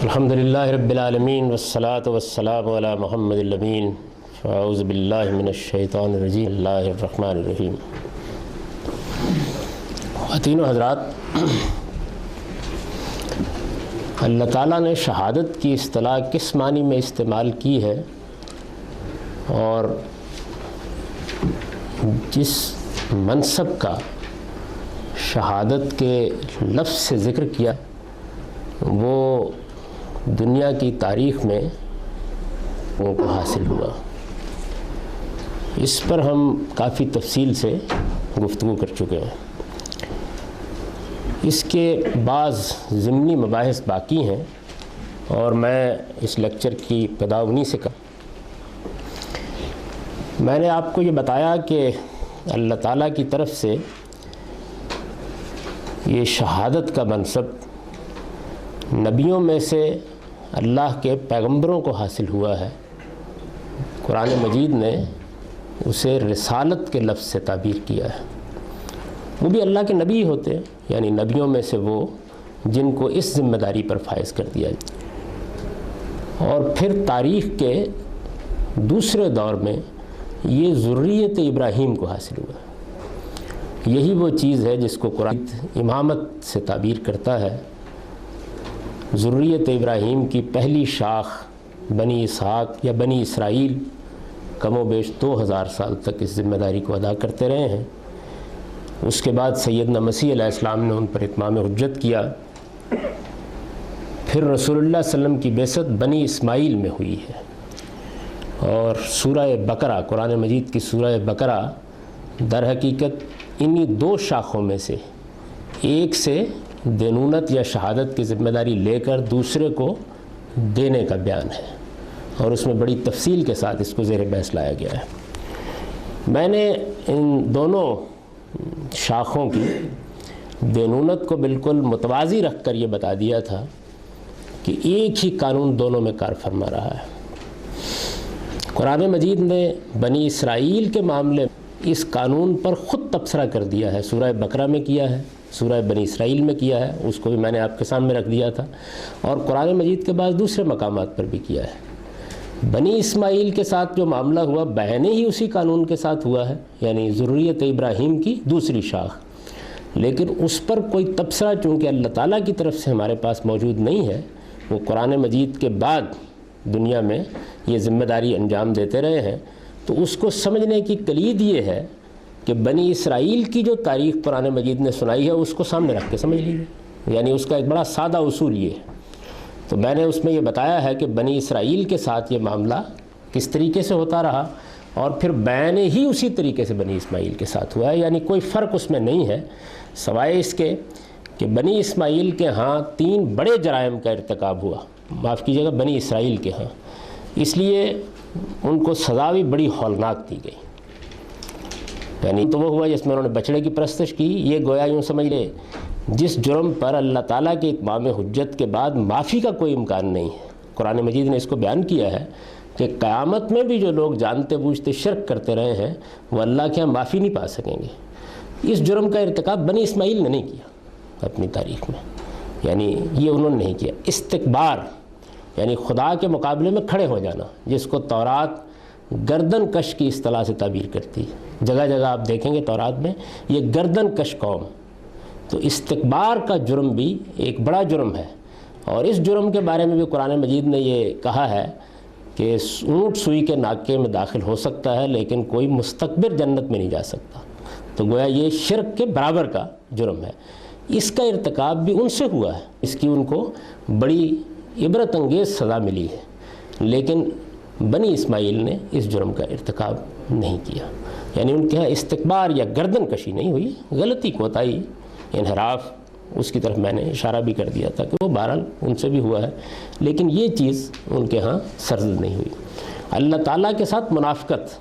الحمدللہ رب العالمین والصلاة والسلام علی محمد الامین فاعوذ باللہ من الشیطان الرجیم اللہ الرحمن الرحیم۔ خواتین و حضرات، اللہ تعالیٰ نے شہادت کی اصطلاح کس معنی میں استعمال کی ہے اور جس منصب کا شہادت کے لفظ سے ذکر کیا وہ دنیا کی تاریخ میں ان کو حاصل ہوا، اس پر ہم کافی تفصیل سے گفتگو کر چکے ہیں۔ اس کے بعض ضمنی مباحث باقی ہیں اور میں اس لیکچر کی ابتدا انہی سے کروں۔ میں نے آپ کو یہ بتایا کہ اللہ تعالیٰ کی طرف سے یہ شہادت کا منصب نبیوں میں سے اللہ کے پیغمبروں کو حاصل ہوا ہے۔ قرآن مجید نے اسے رسالت کے لفظ سے تعبیر کیا ہے۔ وہ بھی اللہ کے نبی ہوتے ہیں، یعنی نبیوں میں سے وہ جن کو اس ذمہ داری پر فائز کر دیا جائے۔ اور پھر تاریخ کے دوسرے دور میں یہ ذریت ابراہیم کو حاصل ہوا ہے۔ یہی وہ چیز ہے جس کو قرآن امامت سے تعبیر کرتا ہے۔ ذریت ابراہیم کی پہلی شاخ بنی اسحاق یا بنی اسرائیل کم و بیش 2000 سال تک اس ذمہ داری کو ادا کرتے رہے ہیں۔ اس کے بعد سیدنا مسیح علیہ السلام نے ان پر اتمام حجت کیا۔ پھر رسول اللہ صلی اللہ علیہ وسلم کی بعثت بنی اسماعیل میں ہوئی ہے، اور سورہ بقرہ، قرآن مجید کی سورہ بقرہ در حقیقت انہی دو شاخوں میں سے ایک سے دینونت یا شہادت کی ذمہ داری لے کر دوسرے کو دینے کا بیان ہے، اور اس میں بڑی تفصیل کے ساتھ اس کو زیر بحث لایا گیا ہے۔ میں نے ان دونوں شاخوں کی دینونت کو بالکل متوازی رکھ کر یہ بتا دیا تھا کہ ایک ہی قانون دونوں میں کار فرما رہا ہے۔ قرآن مجید نے بنی اسرائیل کے معاملے میں اس قانون پر خود تبصرہ کر دیا ہے، سورہ بقرہ میں کیا ہے، سورہ بنی اسرائیل میں کیا ہے، اس کو بھی میں نے آپ کے سامنے رکھ دیا تھا، اور قرآن مجید کے بعد دوسرے مقامات پر بھی کیا ہے۔ بنی اسماعیل کے ساتھ جو معاملہ ہوا بہنے ہی اسی قانون کے ساتھ ہوا ہے، یعنی ذریت ابراہیم کی دوسری شاخ، لیکن اس پر کوئی تبصرہ چونکہ اللہ تعالیٰ کی طرف سے ہمارے پاس موجود نہیں ہے، وہ قرآن مجید کے بعد دنیا میں یہ ذمہ داری انجام دیتے رہے ہیں، تو اس کو سمجھنے کی کلید یہ ہے کہ بنی اسرائیل کی جو تاریخ قرآن مجید نے سنائی ہے اس کو سامنے رکھ کے سمجھ لیجیے، یعنی اس کا ایک بڑا سادہ اصول یہ ہے۔ تو میں نے اس میں یہ بتایا ہے کہ بنی اسرائیل کے ساتھ یہ معاملہ کس طریقے سے ہوتا رہا، اور پھر بیان ہی اسی طریقے سے بنی اسماعیل کے ساتھ ہوا ہے، یعنی کوئی فرق اس میں نہیں ہے، سوائے اس کے کہ بنی اسماعیل کے ہاں 3 بڑے جرائم کا ارتکاب ہوا، معاف کیجیے گا بنی اسرائیل کے ہاں، اس لیے ان کو سزا بھی بڑی ہولناک دی گئی۔ یعنی تو وہ ہوا جس میں انہوں نے بچڑے کی پرستش کی، یہ گویا یوں سمجھ لے جس جرم پر اللہ تعالیٰ کے اتمام حجت کے بعد معافی کا کوئی امکان نہیں ہے۔ قرآن مجید نے اس کو بیان کیا ہے کہ قیامت میں بھی جو لوگ جانتے بوجھتے شرک کرتے رہے ہیں وہ اللہ کے ہاں معافی نہیں پا سکیں گے۔ اس جرم کا ارتکاب بنی اسماعیل نے نہیں کیا اپنی تاریخ میں، یعنی یہ انہوں نے نہیں کیا۔ استکبار یعنی خدا کے مقابلے میں کھڑے ہو جانا، جس کو تورات گردن کش کی اصطلاح سے تعبیر کرتی ہے، جگہ جگہ آپ دیکھیں گے تورات میں یہ گردن کش قوم۔ تو استکبار کا جرم بھی ایک بڑا جرم ہے، اور اس جرم کے بارے میں بھی قرآن مجید نے یہ کہا ہے کہ اونٹ سوئی کے ناکے میں داخل ہو سکتا ہے لیکن کوئی مستکبر جنت میں نہیں جا سکتا۔ تو گویا یہ شرک کے برابر کا جرم ہے۔ اس کا ارتکاب بھی ان سے ہوا ہے، اس کی ان کو بڑی عبرت انگیز سزا ملی ہے، لیکن بنی اسماعیل نے اس جرم کا ارتکاب نہیں کیا، یعنی ان کے ہاں استکبار یا گردن کشی نہیں ہوئی، غلطی کوتاہی انحراف اس کی طرف میں نے اشارہ بھی کر دیا تھا کہ وہ بہرحال ان سے بھی ہوا ہے، لیکن یہ چیز ان کے ہاں سرزد نہیں ہوئی۔ اللہ تعالیٰ کے ساتھ منافقت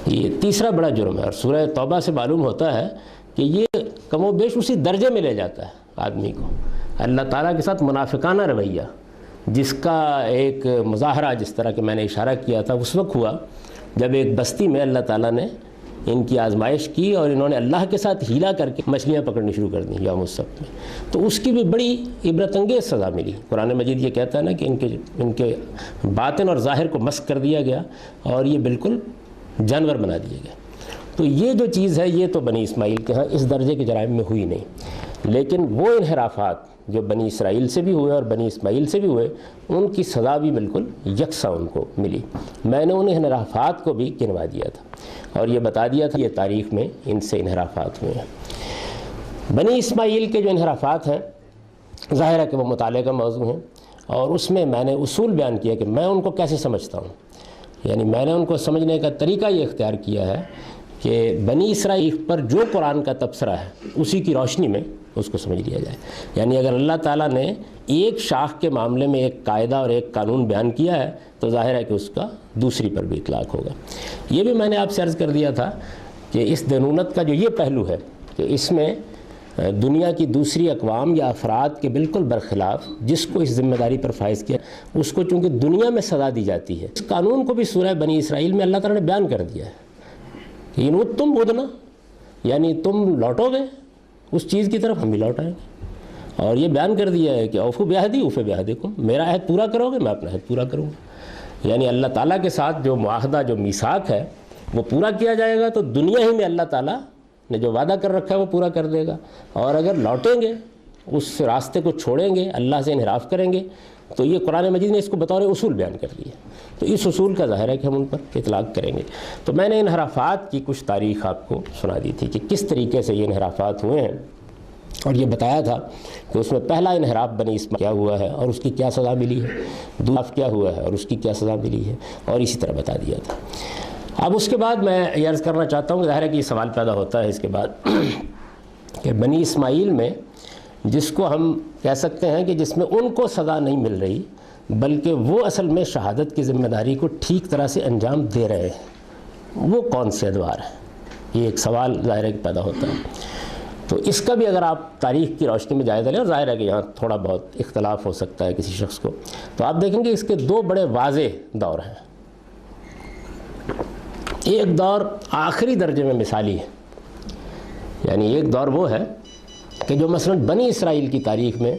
یہ تیسرا بڑا جرم ہے، اور سورہ توبہ سے معلوم ہوتا ہے کہ یہ کم و بیش اسی درجے میں لے جاتا ہے آدمی کو۔ اللہ تعالیٰ کے ساتھ منافقانہ رویہ، جس کا ایک مظاہرہ جس طرح کہ میں نے اشارہ کیا تھا اس وقت ہوا جب ایک بستی میں اللہ تعالیٰ نے ان کی آزمائش کی اور انہوں نے اللہ کے ساتھ ہیلا کر کے مچھلیاں پکڑنی شروع کر دیں یوم السبت میں، تو اس کی بھی بڑی عبرت انگیز سزا ملی۔ قرآن مجید یہ کہتا ہے نا کہ ان کے باطن اور ظاہر کو مسخ کر دیا گیا اور یہ بالکل جانور بنا دیے گئے۔ تو یہ جو چیز ہے یہ تو بنی اسماعیل کے ہاں اس درجے کے جرائم میں ہوئی نہیں، لیکن وہ انحرافات جو بنی اسرائیل سے بھی ہوئے اور بنی اسماعیل سے بھی ہوئے ان کی سزا بھی بالکل یکساں ان کو ملی۔ میں نے ان انحرافات کو بھی گنوا دیا تھا اور یہ بتا دیا تھا یہ تاریخ میں ان سے انحرافات ہوئے ہیں۔ بنی اسماعیل کے جو انحرافات ہیں ظاہر ہے کہ وہ مطالعے کا موضوع ہیں، اور اس میں نے اصول بیان کیا کہ میں ان کو کیسے سمجھتا ہوں، یعنی میں نے ان کو سمجھنے کا طریقہ یہ اختیار کیا ہے کہ بنی اسرائیل پر جو قرآن کا تبصرہ ہے اسی کی روشنی میں اس کو سمجھ لیا جائے۔ یعنی اگر اللہ تعالیٰ نے ایک شاخ کے معاملے میں ایک قاعدہ اور ایک قانون بیان کیا ہے تو ظاہر ہے کہ اس کا دوسری پر بھی اطلاق ہوگا۔ یہ بھی میں نے آپ سے عرض کر دیا تھا کہ اس دینونت کا جو یہ پہلو ہے کہ اس میں دنیا کی دوسری اقوام یا افراد کے بالکل برخلاف جس کو اس ذمہ داری پر فائز کیا اس کو چونکہ دنیا میں سزا دی جاتی ہے، اس قانون کو بھی سورہ بنی اسرائیل میں اللہ تعالیٰ نے بیان کر دیا ہے کہ تم بدنا، یعنی تم لوٹو گے اس چیز کی طرف ہم بھی لوٹ آئیں گے، اور یہ بیان کر دیا ہے کہ اوفو بعہدی اوفی بعہدکم، میرا عہد پورا کرو گے میں اپنا عہد پورا کروں گا۔ یعنی اللہ تعالیٰ کے ساتھ جو معاہدہ جو میثاق ہے وہ پورا کیا جائے گا تو دنیا ہی میں اللہ تعالیٰ نے جو وعدہ کر رکھا ہے وہ پورا کر دے گا، اور اگر لوٹیں گے اس راستے کو چھوڑیں گے اللہ سے انحراف کریں گے تو یہ قرآن مجید نے اس کو بطور اصول بیان کر دیا، تو اس اصول کا ظاہر ہے کہ ہم ان پر اطلاق کریں گے۔ تو میں نے انحرافات کی کچھ تاریخ آپ کو سنا دی تھی کہ کس طریقے سے یہ انحرافات ہوئے ہیں، اور یہ بتایا تھا کہ اس میں پہلا انحراف بنی اسماعیل کیا ہوا ہے اور اس کی کیا سزا ملی ہے، دوسرا کیا ہوا ہے اور اس کی کیا سزا ملی ہے، اور اسی طرح بتا دیا تھا۔ اب اس کے بعد میں یہ عرض کرنا چاہتا ہوں کہ ظاہر ہے کہ یہ سوال پیدا ہوتا ہے اس کے بعد کہ بنی اسماعیل میں جس کو ہم کہہ سکتے ہیں کہ جس میں ان کو سزا نہیں مل رہی بلکہ وہ اصل میں شہادت کی ذمہ داری کو ٹھیک طرح سے انجام دے رہے ہیں، وہ کون سے ادوار ہیں، یہ ایک سوال ظاہر ہے کہ پیدا ہوتا ہے۔ تو اس کا بھی اگر آپ تاریخ کی روشنی میں جائزہ لیں، اور ظاہر ہے کہ یہاں تھوڑا بہت اختلاف ہو سکتا ہے کسی شخص کو، تو آپ دیکھیں گے اس کے دو بڑے واضح دور ہیں۔ ایک دور آخری درجے میں مثالی ہے، یعنی ایک دور وہ ہے کہ جو مثلا بنی اسرائیل کی تاریخ میں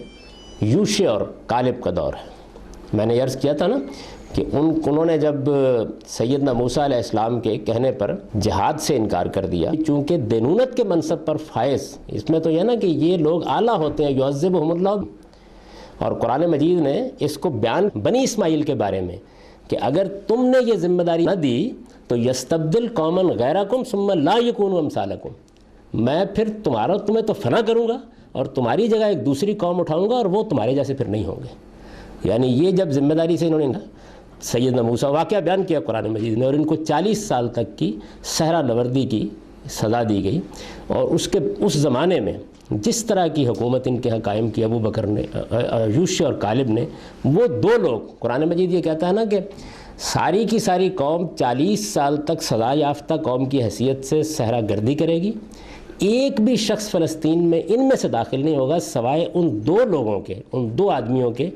یوشع اور کالب کا دور ہے۔ میں نے عرض کیا تھا نا کہ انہوں نے جب سیدنا موسیٰ علیہ السلام کے کہنے پر جہاد سے انکار کر دیا، چونکہ دینونت کے منصب پر فائز، اس میں تو یہ نا کہ یہ لوگ اعلیٰ ہوتے ہیں، یعذبہم اللہ، اور قرآن مجید نے اس کو بیان بنی اسماعیل کے بارے میں کہ اگر تم نے یہ ذمہ داری نہ دی تو یستبدل قوما غیرکم ثم لا یکونوا امثالکم، میں پھر تمہیں تو فنا کروں گا اور تمہاری جگہ ایک دوسری قوم اٹھاؤں گا اور وہ تمہارے جیسے پھر نہیں ہوں گے۔ یعنی یہ جب ذمہ داری سے انہوں نے سیدنا موسیٰ واقعہ بیان کیا قرآن مجید نے، اور ان کو 40 سال تک کی صحرا نوردی کی سزا دی گئی، اور اس زمانے میں جس طرح کی حکومت ان کے ہاں قائم کی ابو بکر نے، یوشع اور کالب نے، وہ دو لوگ، قرآن مجید یہ کہتا ہے نا کہ ساری کی ساری قوم 40 سال تک سزا یافتہ قوم کی حیثیت سے صحرا گردی کرے گی، ایک بھی شخص فلسطین میں ان میں سے داخل نہیں ہوگا سوائے ان دو لوگوں کے، ان دو آدمیوں کے،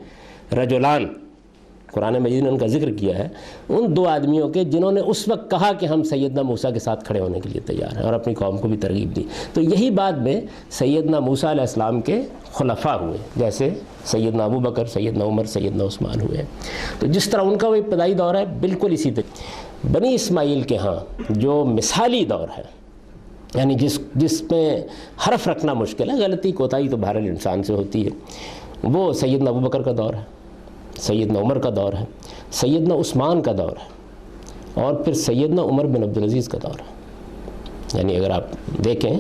رجلان، قرآن مجید نے ان کا ذکر کیا ہے، ان دو آدمیوں کے جنہوں نے اس وقت کہا کہ ہم سیدنا موسیٰ کے ساتھ کھڑے ہونے کے لیے تیار ہیں، اور اپنی قوم کو بھی ترغیب دی۔ تو یہی بات میں سیدنا موسیٰ علیہ السلام کے خلفاء ہوئے، جیسے سیدنا ابو بکر، سیدنا عمر، سیدنا عثمان ہوئے۔ تو جس طرح ان کا وہ ابتدائی دور ہے بالکل اسی طرح بنی اسماعیل کے ہاں جو مثالی دور ہے، یعنی جس میں حرف رکھنا مشکل ہے، غلطی کوتاہی تو بہرحال انسان سے ہوتی ہے، وہ سیدنا ابو بکر کا دور ہے، سیدنا عمر کا دور ہے، سیدنا عثمان کا دور ہے، اور پھر سیدنا عمر بن عبدالعزیز کا دور ہے۔ یعنی اگر آپ دیکھیں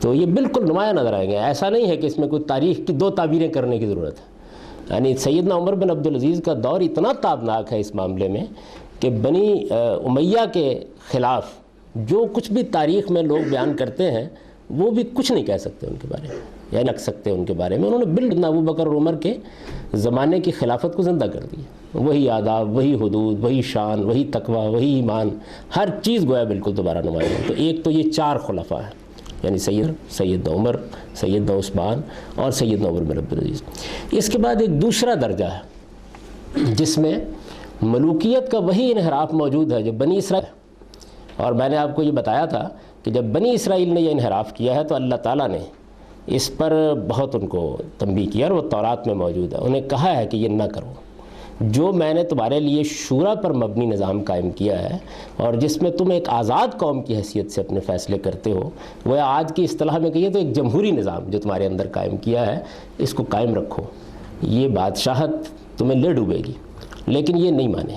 تو یہ بالکل نمایاں نظر آئیں گے، ایسا نہیں ہے کہ اس میں کوئی تاریخ کی دو تعبیریں کرنے کی ضرورت ہے۔ یعنی سیدنا عمر بن عبدالعزیز کا دور اتنا تابناک ہے اس معاملے میں کہ بنی امیہ کے خلاف جو کچھ بھی تاریخ میں لوگ بیان کرتے ہیں وہ بھی کچھ نہیں کہہ سکتے ان کے بارے میں، یا رکھ سکتے ان کے بارے میں۔ انہوں نے بالکل ابو بکر اور عمر کے زمانے کی خلافت کو زندہ کر دیا، وہی آداب، وہی حدود، وہی شان، وہی تقوی، وہی ایمان، ہر چیز گویا بالکل دوبارہ نمایاں ہے۔ تو ایک تو یہ چار خلفاء ہیں، یعنی سیدنا عمر، سیدنا عثمان اور سیدنا عمر بن عبدالعزیز۔ اس کے بعد ایک دوسرا درجہ ہے جس میں ملوکیت کا وہی انحراف موجود ہے جو بنی اسرائیل، اور میں نے آپ کو یہ بتایا تھا کہ جب بنی اسرائیل نے یہ انحراف کیا ہے تو اللہ تعالیٰ نے اس پر بہت ان کو تنبیہ کیا، اور وہ تورات میں موجود ہے، انہیں کہا ہے کہ یہ نہ کرو۔ جو میں نے تمہارے لیے شورا پر مبنی نظام قائم کیا ہے اور جس میں تم ایک آزاد قوم کی حیثیت سے اپنے فیصلے کرتے ہو، وہ آج کی اصطلاح میں کہیے تو ایک جمہوری نظام جو تمہارے اندر قائم کیا ہے، اس کو قائم رکھو۔ یہ بادشاہت تمہیں لے ڈوبے گی، لیکن یہ نہیں مانے۔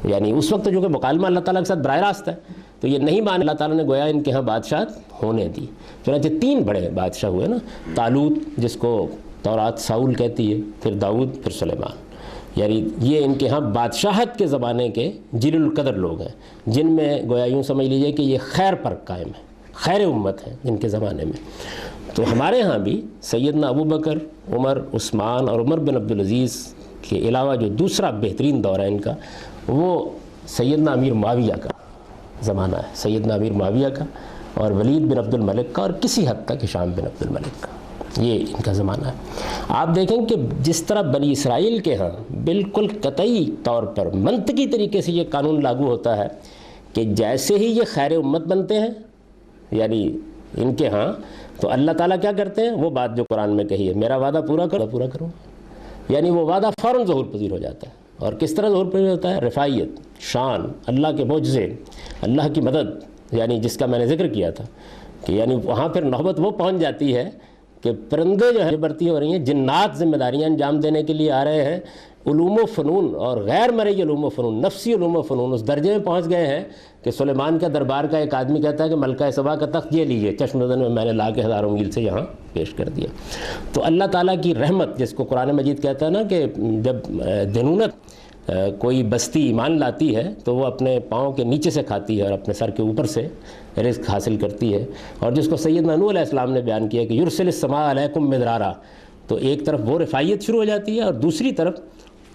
یعنی اس وقت جو کہ مکالمہ اللہ تعالیٰ کے ساتھ براہ راست ہے، تو یہ نہیں مانے۔ اللہ تعالیٰ نے گویا ان کے ہاں بادشاہت ہونے دی۔ چنانچہ 3 بڑے بادشاہ ہوئے نا، طالوت جس کو تورات ساؤل کہتی ہے، پھر داؤد، پھر سلیمان۔ یعنی یہ ان کے ہاں بادشاہت کے زمانے کے جلیل القدر لوگ ہیں، جن میں گویا یوں سمجھ لیجئے کہ یہ خیر پر قائم ہے، خیر امت ہے جن کے زمانے میں۔ تو ہمارے ہاں بھی سیدنا ابوبکر، عمر، عثمان اور عمر بن عبدالعزیز کے علاوہ جو دوسرا بہترین دور ہے ان کا، وہ سیدنا امیر معاویہ کا زمانہ ہے، سیدنا امیر معاویہ کا اور ولید بن عبد الملک کا، اور کسی حد تک ہشام بن عبد الملک کا، یہ ان کا زمانہ ہے۔ آپ دیکھیں کہ جس طرح بنی اسرائیل کے ہاں بالکل قطعی طور پر منطقی طریقے سے یہ قانون لاگو ہوتا ہے کہ جیسے ہی یہ خیر امت بنتے ہیں، یعنی ان کے ہاں، تو اللہ تعالیٰ کیا کرتے ہیں؟ وہ بات جو قرآن میں کہی ہے، میرا وعدہ پورا کروں، یعنی وہ وعدہ فوراً ظہور پذیر ہو جاتا ہے۔ اور کس طرح ظہور پذیر ہوتا ہے؟ رفاعیت، شان، اللہ کے معجزے، اللہ کی مدد، یعنی جس کا میں نے ذکر کیا تھا کہ یعنی وہاں پھر نوبت وہ پہنچ جاتی ہے کہ پرندے جو ہیں برتی ہو رہی ہیں، جنات ذمہ داریاں انجام دینے کے لیے آ رہے ہیں، علوم و فنون اور غیر مرئی علوم و فنون، نفسی علوم و فنون اس درجے میں پہنچ گئے ہیں کہ سلیمان کا دربار کا ایک آدمی کہتا ہے کہ ملکہ سبا کا تخت یہ لیجئے، چشم زن میں نے لا کے ہزاروں میل سے یہاں پیش کر دیا۔ تو اللہ تعالیٰ کی رحمت، جس کو قرآن مجید کہتا ہے نا کہ جب دنونت کوئی بستی ایمان لاتی ہے تو وہ اپنے پاؤں کے نیچے سے کھاتی ہے اور اپنے سر کے اوپر سے رزق حاصل کرتی ہے، اور جس کو سیدنا نوح علیہ السلام نے بیان کیا کہ یرسل السماء علیکم مدرارا، تو ایک طرف وہ رفاعیت شروع ہو جاتی ہے اور دوسری طرف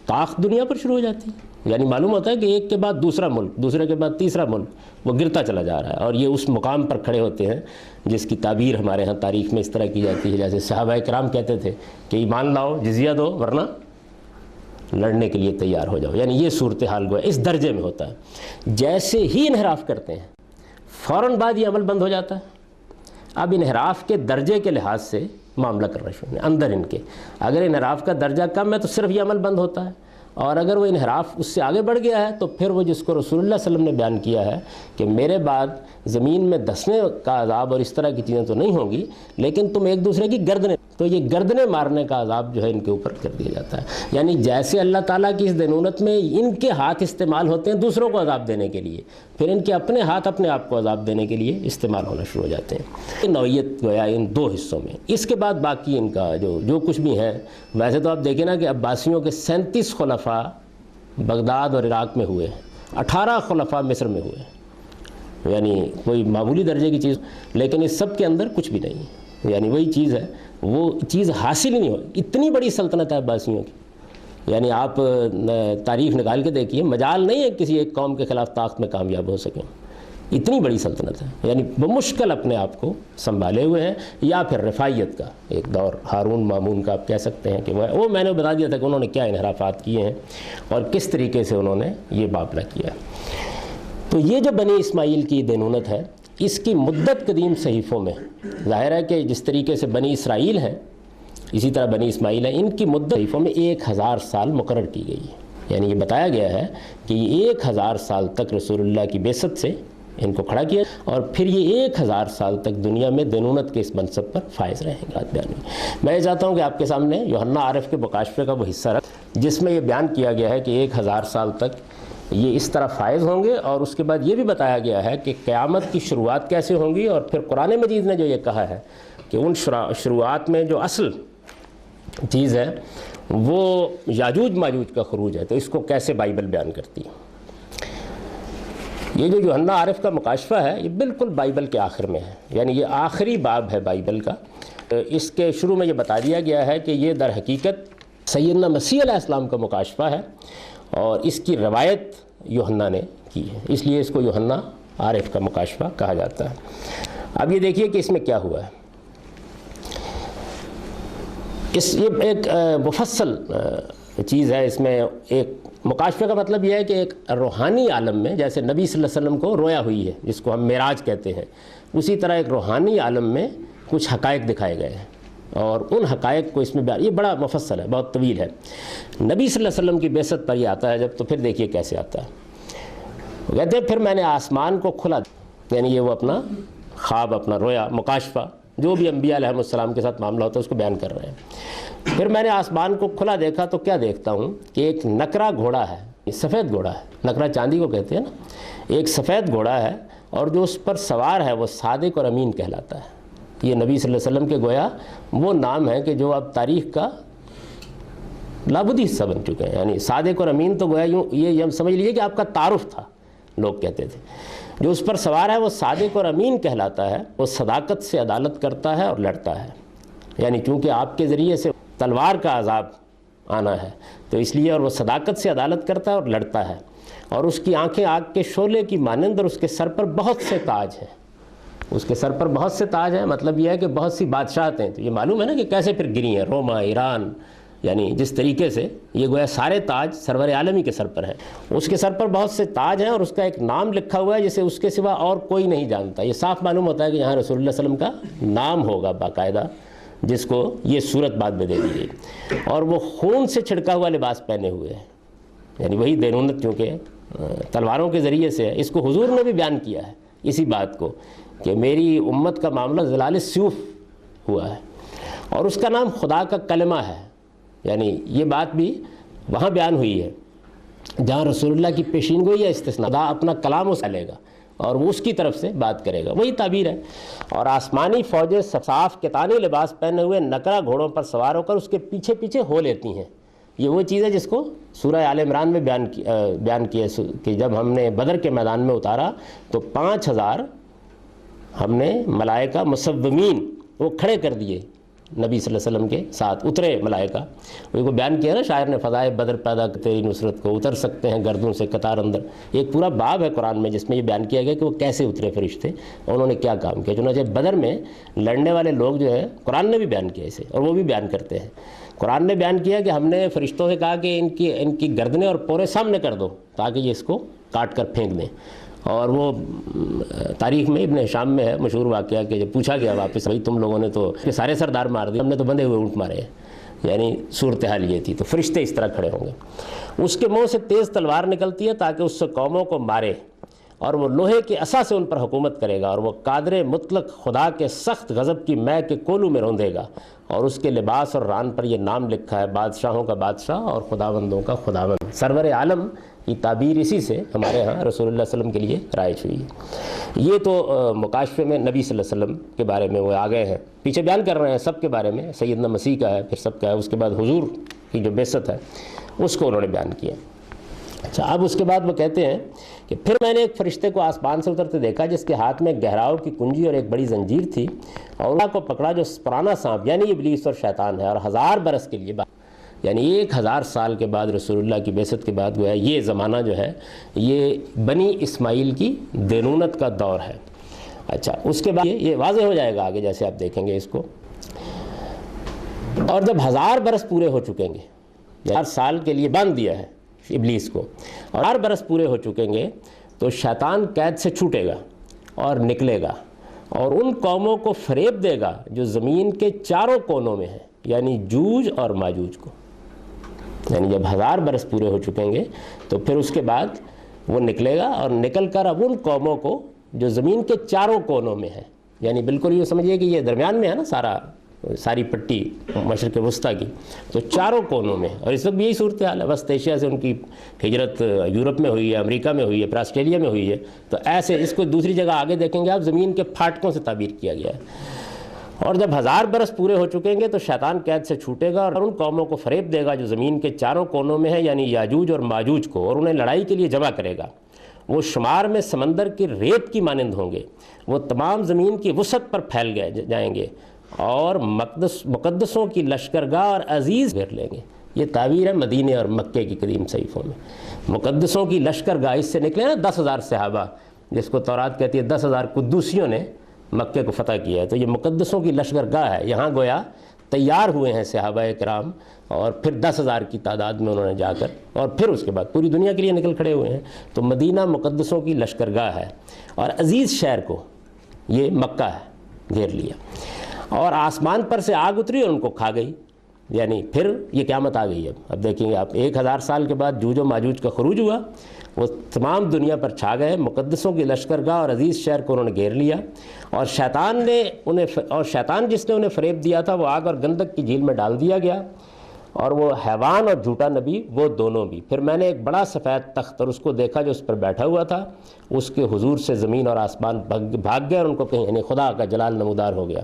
طاقت دنیا پر شروع ہو جاتی ہے۔ یعنی معلوم ہوتا ہے کہ ایک کے بعد دوسرا ملک، دوسرے کے بعد تیسرا ملک وہ گرتا چلا جا رہا ہے، اور یہ اس مقام پر کھڑے ہوتے ہیں جس کی تعبیر ہمارے ہاں تاریخ میں اس طرح کی جاتی ہے، جیسے صحابہ کرام کہتے تھے کہ ایمان لاؤ، جزیہ دو، ورنہ لڑنے کے لیے تیار ہو جاؤ۔ یعنی یہ صورتحال گویا اس درجے میں ہوتا ہے۔ جیسے ہی انحراف کرتے ہیں فوراً بعد یہ عمل بند ہو جاتا ہے۔ اب انحراف کے درجے کے لحاظ سے معاملہ کر رہے ہیں اندر ان کے، اگر انحراف کا درجہ کم ہے تو صرف یہ عمل بند ہوتا ہے، اور اگر وہ انحراف اس سے آگے بڑھ گیا ہے تو پھر وہ جس کو رسول اللہ صلی اللہ علیہ وسلم نے بیان کیا ہے کہ میرے بعد زمین میں دھسنے کا عذاب اور اس طرح کی چیزیں تو نہیں ہوں گی، لیکن تم ایک دوسرے کی گردنیں، تو یہ گردنیں مارنے کا عذاب جو ہے ان کے اوپر کر دیا جاتا ہے۔ یعنی جیسے اللہ تعالیٰ کی اس دینونت میں ان کے ہاتھ استعمال ہوتے ہیں دوسروں کو عذاب دینے کے لیے، پھر ان کے اپنے ہاتھ اپنے آپ کو عذاب دینے کے لیے استعمال ہونا شروع ہو جاتے ہیں۔ نوعیت گویا ان 2 حصوں میں۔ اس کے بعد باقی ان کا جو کچھ بھی ہے، ویسے تو آپ دیکھیں نا کہ عباسیوں کے 37 خلفاء بغداد اور عراق میں ہوئے ہیں، 18 خلفاء مصر میں ہوئے ہیں، یعنی کوئی معمولی درجے کی چیز، لیکن اس سب کے اندر کچھ بھی نہیں ہے۔ یعنی وہی چیز ہے، وہ چیز حاصل ہی نہیں ہوئی۔ اتنی بڑی سلطنت ہے عباسیوں کی، یعنی آپ تاریخ نکال کے دیکھیے، مجال نہیں ہے کسی ایک قوم کے خلاف طاقت میں کامیاب ہو سکیں، اتنی بڑی سلطنت ہے۔ یعنی بمشکل اپنے آپ کو سنبھالے ہوئے ہیں، یا پھر رفاعیت کا ایک دور، ہارون مامون کا آپ کہہ سکتے ہیں کہ وہ میں نے بتا دیا تھا کہ انہوں نے کیا انحرافات کیے ہیں اور کس طریقے سے انہوں نے یہ معاملہ کیا ہے۔ تو یہ جو بنی اسماعیل کی دینونت ہے، اس کی مدت قدیم صحیفوں میں ظاہر ہے کہ جس طریقے سے بنی اسرائیل ہیں اسی طرح بنی اسماعیل ہیں، ان کی مدت صحیفوں میں 1000 سال مقرر کی گئی ہے۔ یعنی یہ بتایا گیا ہے کہ یہ 1000 سال تک رسول اللہ کی بعثت سے ان کو کھڑا کیا، اور پھر یہ 1000 سال تک دنیا میں دینونت کے اس منصب پر فائز رہیں گے۔ میں یہ چاہتا ہوں کہ آپ کے سامنے یوحنا عارف کے مکاشفے کا وہ حصہ رکھ جس میں یہ بیان کیا گیا ہے کہ 1000 سال تک یہ اس طرح فائز ہوں گے، اور اس کے بعد یہ بھی بتایا گیا ہے کہ قیامت کی شروعات کیسے ہوں گی، اور پھر قرآن مجید نے جو یہ کہا ہے کہ ان شروعات میں جو اصل چیز ہے وہ یاجوج ماجوج کا خروج ہے، تو اس کو کیسے بائبل بیان کرتی ہے۔ یہ جو یوحنا عارف کا مکاشفہ ہے یہ بالکل بائبل کے آخر میں ہے، یعنی یہ آخری باب ہے بائبل کا۔ اس کے شروع میں یہ بتا دیا گیا ہے کہ یہ در حقیقت سیدنا مسیح علیہ السلام کا مکاشفہ ہے، اور اس کی روایت یوحنا نے کی ہے، اس لیے اس کو یوحنا عارف کا مکاشفہ کہا جاتا ہے۔ اب یہ دیکھیے کہ اس میں کیا ہوا ہے۔ یہ ایک مفصل چیز ہے، اس میں ایک مکاشفے کا مطلب یہ ہے کہ ایک روحانی عالم میں جیسے نبی صلی اللہ علیہ وسلم کو رویا ہوئی ہے جس کو ہم معراج کہتے ہیں، اسی طرح ایک روحانی عالم میں کچھ حقائق دکھائے گئے ہیں، اور ان حقائق کو اس میں یہ بڑا مفصل ہے، بہت طویل ہے۔ نبی صلی اللہ علیہ وسلم کی بعثت پر یہ آتا ہے جب، تو پھر دیکھیے کیسے آتا ہے۔ کہتے ہیں پھر میں نے آسمان کو کھلا، یعنی یہ وہ اپنا خواب، اپنا رویا، مکاشفہ، جو بھی انبیاء علیہ السلام کے ساتھ معاملہ ہوتا ہے اس کو بیان کر رہے ہیں۔ پھر میں نے آسمان کو کھلا دیکھا تو کیا دیکھتا ہوں کہ ایک نکرا گھوڑا ہے، سفید گھوڑا ہے، نکرا چاندی کو کہتے ہیں نا، ایک سفید گھوڑا ہے، اور جو اس پر سوار ہے وہ صادق اور امین کہلاتا ہے۔ یہ نبی صلی اللہ علیہ وسلم کے گویا وہ نام ہے کہ جو اب تاریخ کا لابدی حصہ بن چکے ہیں، یعنی صادق اور امین تو گویا یوں یہ سمجھ لیجیے کہ آپ کا تعارف تھا، لوگ کہتے تھے۔ جو اس پر سوار ہے وہ صادق اور امین کہلاتا ہے، وہ صداقت سے عدالت کرتا ہے اور لڑتا ہے، یعنی چونکہ آپ کے ذریعے سے تلوار کا عذاب آنا ہے تو اس لیے، اور وہ صداقت سے عدالت کرتا ہے اور لڑتا ہے، اور اس کی آنکھیں آگ کے شعلے کی مانند، اور اس کے سر پر بہت سے تاج ہیں۔ اس کے سر پر بہت سے تاج ہیں، مطلب یہ ہے کہ بہت سی بادشاہتیں، تو یہ معلوم ہے نا کہ کیسے پھر گری ہیں، روما، ایران، یعنی جس طریقے سے یہ گویا سارے تاج سرور عالمی کے سر پر ہیں۔ اس کے سر پر بہت سے تاج ہیں، اور اس کا ایک نام لکھا ہوا ہے جسے اس کے سوا اور کوئی نہیں جانتا۔ یہ صاف معلوم ہوتا ہے کہ یہاں رسول اللہ صلی اللہ علیہ وسلم کا نام ہوگا باقاعدہ، جس کو یہ صورت بعد میں دے دی گئی، اور وہ خون سے چھڑکا ہوا لباس پہنے ہوئے ہیں، یعنی وہی دینونت چونکہ تلواروں کے ذریعے سے ہے۔ اس کو حضور نے بھی بیان کیا ہے، اسی بات کو، کہ میری امت کا معاملہ زلال سیوف ہوا ہے، اور اس کا نام خدا کا کلمہ ہے، یعنی یہ بات بھی وہاں بیان ہوئی ہے جہاں رسول اللہ کی پیشین گوئی ہے استثناء، خدا اپنا کلام اسے لے گا اور وہ اس کی طرف سے بات کرے گا، وہی تعبیر ہے۔ اور آسمانی فوجیں صاف کتانی لباس پہنے ہوئے نکرا گھوڑوں پر سوار ہو کر اس کے پیچھے پیچھے ہو لیتی ہیں۔ یہ وہ چیز ہے جس کو سورہ آل عمران میں بیان کیا کہ جب ہم نے بدر کے میدان میں اتارا تو 5000 ہم نے ملائکہ مصومین وہ کھڑے کر دیے، نبی صلی اللہ علیہ وسلم کے ساتھ اترے ملائکہ۔ وہ بیان کیا نا شاعر نے، فضائے بدر پیدا تیری نصرت کو، اتر سکتے ہیں گردوں سے قطار اندر۔ ایک پورا باب ہے قرآن میں جس میں یہ بیان کیا گیا کہ وہ کیسے اترے فرشتے، اور انہوں نے کیا کام کیا۔ چنانچہ بدر میں لڑنے والے لوگ جو ہے، قرآن نے بھی بیان کیا اسے، اور وہ بھی بیان کرتے ہیں۔ قرآن نے بیان کیا کہ ہم نے فرشتوں سے کہا کہ ان کی گردنیں اور پورے سامنے کر دو تاکہ یہ اس کو کاٹ کر پھینک دیں۔ اور وہ تاریخ میں ابن ہشام میں ہے مشہور واقعہ کہ جب پوچھا گیا واپس، بھائی تم لوگوں نے تو سارے سردار مار دیے، ہم نے تو بندھے ہوئے اونٹ مارے ہیں، یعنی صورتحال یہ تھی۔ تو فرشتے اس طرح کھڑے ہوں گے، اس کے منہ سے تیز تلوار نکلتی ہے تاکہ اس سے قوموں کو مارے، اور وہ لوہے کے عصا سے ان پر حکومت کرے گا، اور وہ قادر مطلق خدا کے سخت غضب کی مے کے کولوں میں روندے گا، اور اس کے لباس اور ران پر یہ نام لکھا ہے، بادشاہوں کا بادشاہ اور خداوندوں کا خداوند۔ سرور عالم کی تعبیر اسی سے ہمارے ہاں رسول اللہ صلی اللہ علیہ وسلم کے لیے رائج ہوئی ہے۔ یہ تو مکاشفے میں نبی صلی اللہ علیہ وسلم کے بارے میں وہ آگئے ہیں، پیچھے بیان کر رہے ہیں سب کے بارے میں، سیدنا مسیح کا ہے، پھر سب کا ہے، اس کے بعد حضور کی جو بعثت ہے اس کو انہوں نے بیان کیا۔ اچھا، اب اس کے بعد وہ کہتے ہیں کہ پھر میں نے ایک فرشتے کو آسمان سے اترتے دیکھا جس کے ہاتھ میں گہراؤ کی کنجی اور ایک بڑی زنجیر تھی، اور اللہ کو پکڑا جو پرانا سانپ یعنی ابلیس اور شیطان ہے، اور 1000 برس کے لیے، یعنی 1000 سال کے بعد رسول اللہ کی بعثت کے بعد گویا یہ زمانہ جو ہے یہ بنی اسماعیل کی دینونت کا دور ہے۔ اچھا، اس کے بعد یہ واضح ہو جائے گا آگے جیسے آپ دیکھیں گے اس کو۔ اور جب 1000 برس پورے ہو چکیں گے، 1000 سال کے لیے باندھ دیا ہے ابلیس کو، اور 1000 برس پورے ہو چکیں گے تو شیطان قید سے چھوٹے گا اور نکلے گا، اور ان قوموں کو فریب دے گا جو زمین کے چاروں کونوں میں ہیں، یعنی جوج اور ماجوج کو۔ یعنی جب 1000 برس پورے ہو چکیں گے تو پھر اس کے بعد وہ نکلے گا، اور نکل کر اب ان قوموں کو جو زمین کے چاروں کونوں میں ہیں، یعنی بالکل یہ سمجھیے کہ یہ درمیان میں ہے نا ساری پٹی مشرق وسطیٰ کی، تو چاروں کونوں میں، اور اس وقت بھی یہی صورتحال ہے۔ وسط ایشیا سے ان کی ہجرت یورپ میں ہوئی ہے، امریکہ میں ہوئی ہے، پھر آسٹریلیا میں ہوئی ہے، تو ایسے اس کو دوسری جگہ آگے دیکھیں گے آپ، زمین کے پھاٹکوں سے تعبیر کیا گیا ہے۔ اور جب 1000 برس پورے ہو چکیں گے تو شیطان قید سے چھوٹے گا اور ان قوموں کو فریب دے گا جو زمین کے چاروں کونوں میں ہیں، یعنی یاجوج اور ماجوج کو، اور انہیں لڑائی کے لیے جمع کرے گا۔ وہ شمار میں سمندر کی ریت کی مانند ہوں گے، وہ تمام زمین کی وسعت پر پھیل جائیں گے، اور مقدسوں کی لشکرگاہ اور عزیز گھیر لیں گے۔ یہ تعبیر ہے مدینے اور مکے کی قدیم صحیفوں میں۔ مقدسوں کی لشکرگاہ، اس سے نکلے نا 10,000 صحابہ، جس کو تورات کہتی ہے 10,000 قدوسیوں نے مکے کو فتح کیا ہے، تو یہ مقدسوں کی لشکرگاہ ہے۔ یہاں گویا تیار ہوئے ہیں صحابہ کرام، اور پھر 10,000 کی تعداد میں انہوں نے جا کر، اور پھر اس کے بعد پوری دنیا کے لیے نکل کھڑے ہوئے ہیں۔ تو مدینہ مقدسوں کی لشکرگاہ ہے، اور عزیز شہر کو یہ مکہ ہے گھیر لیا، اور آسمان پر سے آگ اتری اور ان کو کھا گئی، یعنی پھر یہ قیامت آ گئی۔ اب دیکھیں گے آپ 1000 سال کے بعد جوج و ماجوج کا خروج ہوا، وہ تمام دنیا پر چھا گئے، مقدسوں کی لشکرگاہ اور عزیز شہر کو انہوں نے گھیر لیا، اور شیطان جس نے انہیں فریب دیا تھا وہ آگ اور گندک کی جھیل میں ڈال دیا گیا، اور وہ حیوان اور جھوٹا نبی وہ دونوں بھی۔ پھر میں نے ایک بڑا سفید تخت اور اس کو دیکھا جو اس پر بیٹھا ہوا تھا، اس کے حضور سے زمین اور آسمان بھاگ گئے، اور ان کو کہیں، یعنی خدا کا جلال نمودار ہو گیا،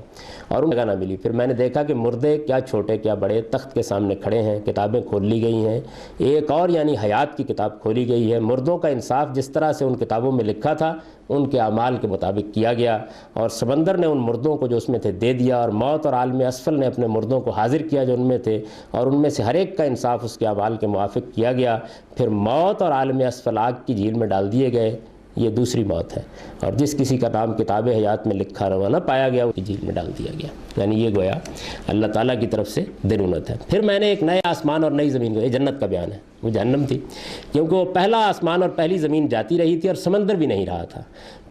اور ان کو جگہ نہ ملی۔ پھر میں نے دیکھا کہ مردے کیا چھوٹے کیا بڑے تخت کے سامنے کھڑے ہیں، کتابیں کھول لی گئی ہیں، ایک اور یعنی حیات کی کتاب کھولی گئی ہے۔ مردوں کا انصاف جس طرح سے ان کتابوں میں لکھا تھا ان کے اعمال کے مطابق کیا گیا، اور سمندر نے ان مردوں کو جو اس میں تھے دے دیا، اور موت اور عالم اسفل نے اپنے مردوں کو حاضر کیا جو ان میں تھے، اور ان میں سے ہر ایک کا انصاف اس کے اعمال کے موافق کیا گیا۔ پھر موت اور عالم اسفل آگ کی جھیل میں ڈال دیے گئے، یہ دوسری موت ہے، اور جس کسی کا نام کتاب حیات میں لکھا روا نہ پایا گیا وہ جھیل میں ڈال دیا گیا۔ یعنی یہ گویا اللہ تعالیٰ کی طرف سے دینونت ہے۔ پھر میں نے ایک نئے آسمان اور نئی زمین کو، یہ جنت کا بیان ہے، وہ جہنم تھی، کیونکہ وہ پہلا آسمان اور پہلی زمین جاتی رہی تھی اور سمندر بھی نہیں رہا تھا۔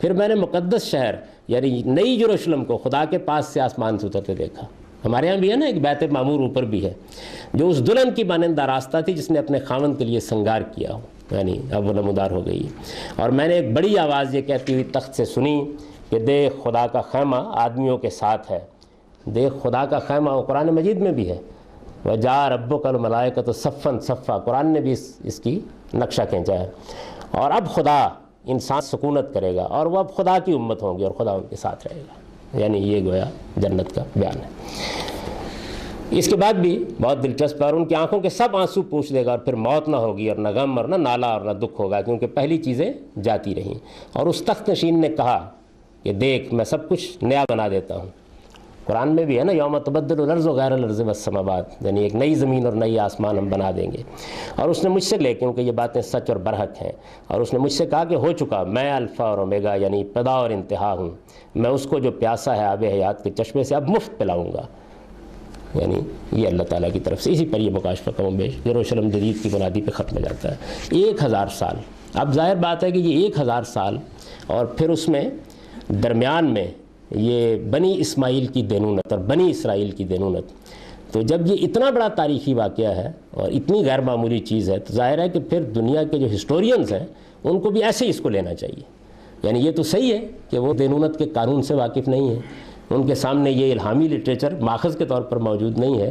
پھر میں نے مقدس شہر یعنی نئی یروشلم کو خدا کے پاس سے آسمان سے اترتے دیکھا۔ ہمارے یہاں بھی ہے نا ایک بیت معمور اوپر بھی ہے، جو اس دلہن کی مانند راستہ تھی جس نے اپنے خاوند کے لیے سنگار کیا ہو، یعنی اب وہ نمودار ہو گئی ہے۔ اور میں نے ایک بڑی آواز یہ کہتی ہوئی تخت سے سنی کہ دیکھ خدا کا خیمہ آدمیوں کے ساتھ ہے۔ دیکھ خدا کا خیمہ، وہ قرآن مجید میں بھی ہے، وَجَاءَ رَبُّكَ وَالْمَلَائِكَةُ صَفًّا صَفًّا، قرآن نے بھی اس کی نقشہ کھینچا ہے۔ اور اب خدا انسان سکونت کرے گا، اور وہ اب خدا کی امت ہوں گی اور خدا ان کے ساتھ رہے گا، یعنی یہ گویا جنت کا بیان ہے۔ اس کے بعد بھی بہت دلچسپ ہے، اور ان کی آنکھوں کے سب آنسو پوچھ لے گا، اور پھر موت نہ ہوگی اور نہ غم اور نہ نالا اور نہ دکھ ہوگا، کیونکہ پہلی چیزیں جاتی رہیں۔ اور اس تخت نشین نے کہا کہ دیکھ میں سب کچھ نیا بنا دیتا ہوں۔ قرآن میں بھی ہے نا، یوم تبدل الارض غیر الارض والسماوات، یعنی ایک نئی زمین اور نئی آسمان ہم بنا دیں گے۔ اور اس نے مجھ سے لے، کیونکہ یہ باتیں سچ اور برحق ہیں، اور اس نے مجھ سے کہا کہ ہو چکا، میں الفا اور اومیگا یعنی ابتدا اور انتہا ہوں، میں اس کو جو پیاسا ہے آب حیات کے چشمے سے اب مفت پلاؤں گا۔ یعنی یہ اللہ تعالیٰ کی طرف سے، اسی پر یہ مکاشفہ کم و بیش یروشلم جدید کی بنیادی پہ ختم ہو جاتا ہے۔ 1000 سال، اب ظاہر بات ہے کہ یہ 1000 سال، اور پھر اس میں درمیان میں یہ بنی اسماعیل کی دینونت اور بنی اسرائیل کی دینونت، تو جب یہ اتنا بڑا تاریخی واقعہ ہے اور اتنی غیر معمولی چیز ہے، تو ظاہر ہے کہ پھر دنیا کے جو ہسٹورینز ہیں ان کو بھی ایسے ہی اس کو لینا چاہیے۔ یعنی یہ تو صحیح ہے کہ وہ دینونت کے قانون سے واقف نہیں ہیں، ان کے سامنے یہ الہامی لٹریچر ماخذ کے طور پر موجود نہیں ہے،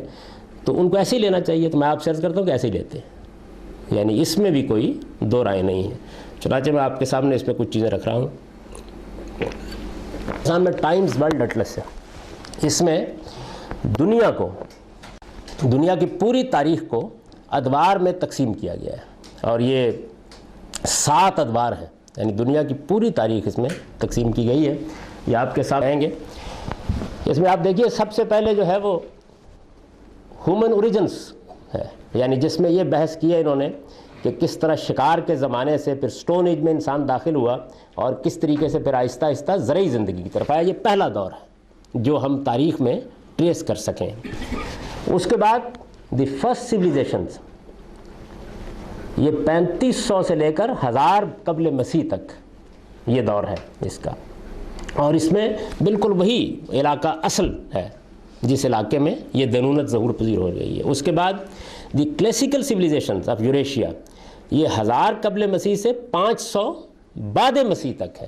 تو ان کو ایسے ہی لینا چاہیے۔ تو میں آپ سے عرض کرتا ہوں کہ ایسے ہی لیتے ہیں، یعنی اس میں بھی کوئی دو رائے نہیں ہے۔ چنانچہ میں آپ کے سامنے اس میں کچھ چیزیں رکھ رہا ہوں۔ میں ٹائمز ورلڈ اٹلس ہے، اس میں دنیا کو، دنیا کی پوری تاریخ کو ادوار میں تقسیم کیا گیا ہے، اور یہ 7 ادوار ہیں، یعنی دنیا کی پوری تاریخ اس میں تقسیم کی گئی ہے۔ یہ آپ کے ساتھ آئیں گے، اس میں آپ دیکھیے سب سے پہلے جو ہے وہ ہیومن اوریجنس ہے، یعنی جس میں یہ بحث کی ہے انہوں نے کہ کس طرح شکار کے زمانے سے پھر سٹون ایج میں انسان داخل ہوا، اور کس طریقے سے پھر آہستہ آہستہ زرعی زندگی کی طرف آیا۔ یہ پہلا دور ہے جو ہم تاریخ میں ٹریس کر سکیں۔ اس کے بعد دی فرسٹ سویلائزیشنز، یہ 3500 سے لے کر 1000 قبل مسیح تک یہ دور ہے اس کا، اور اس میں بالکل وہی علاقہ اصل ہے جس علاقے میں یہ دینونت ظہور پذیر ہو گئی ہے۔ اس کے بعد the classical civilisations of Eurasia, یہ 1000 قبل مسیح سے 500 بعد مسیح تک ہے،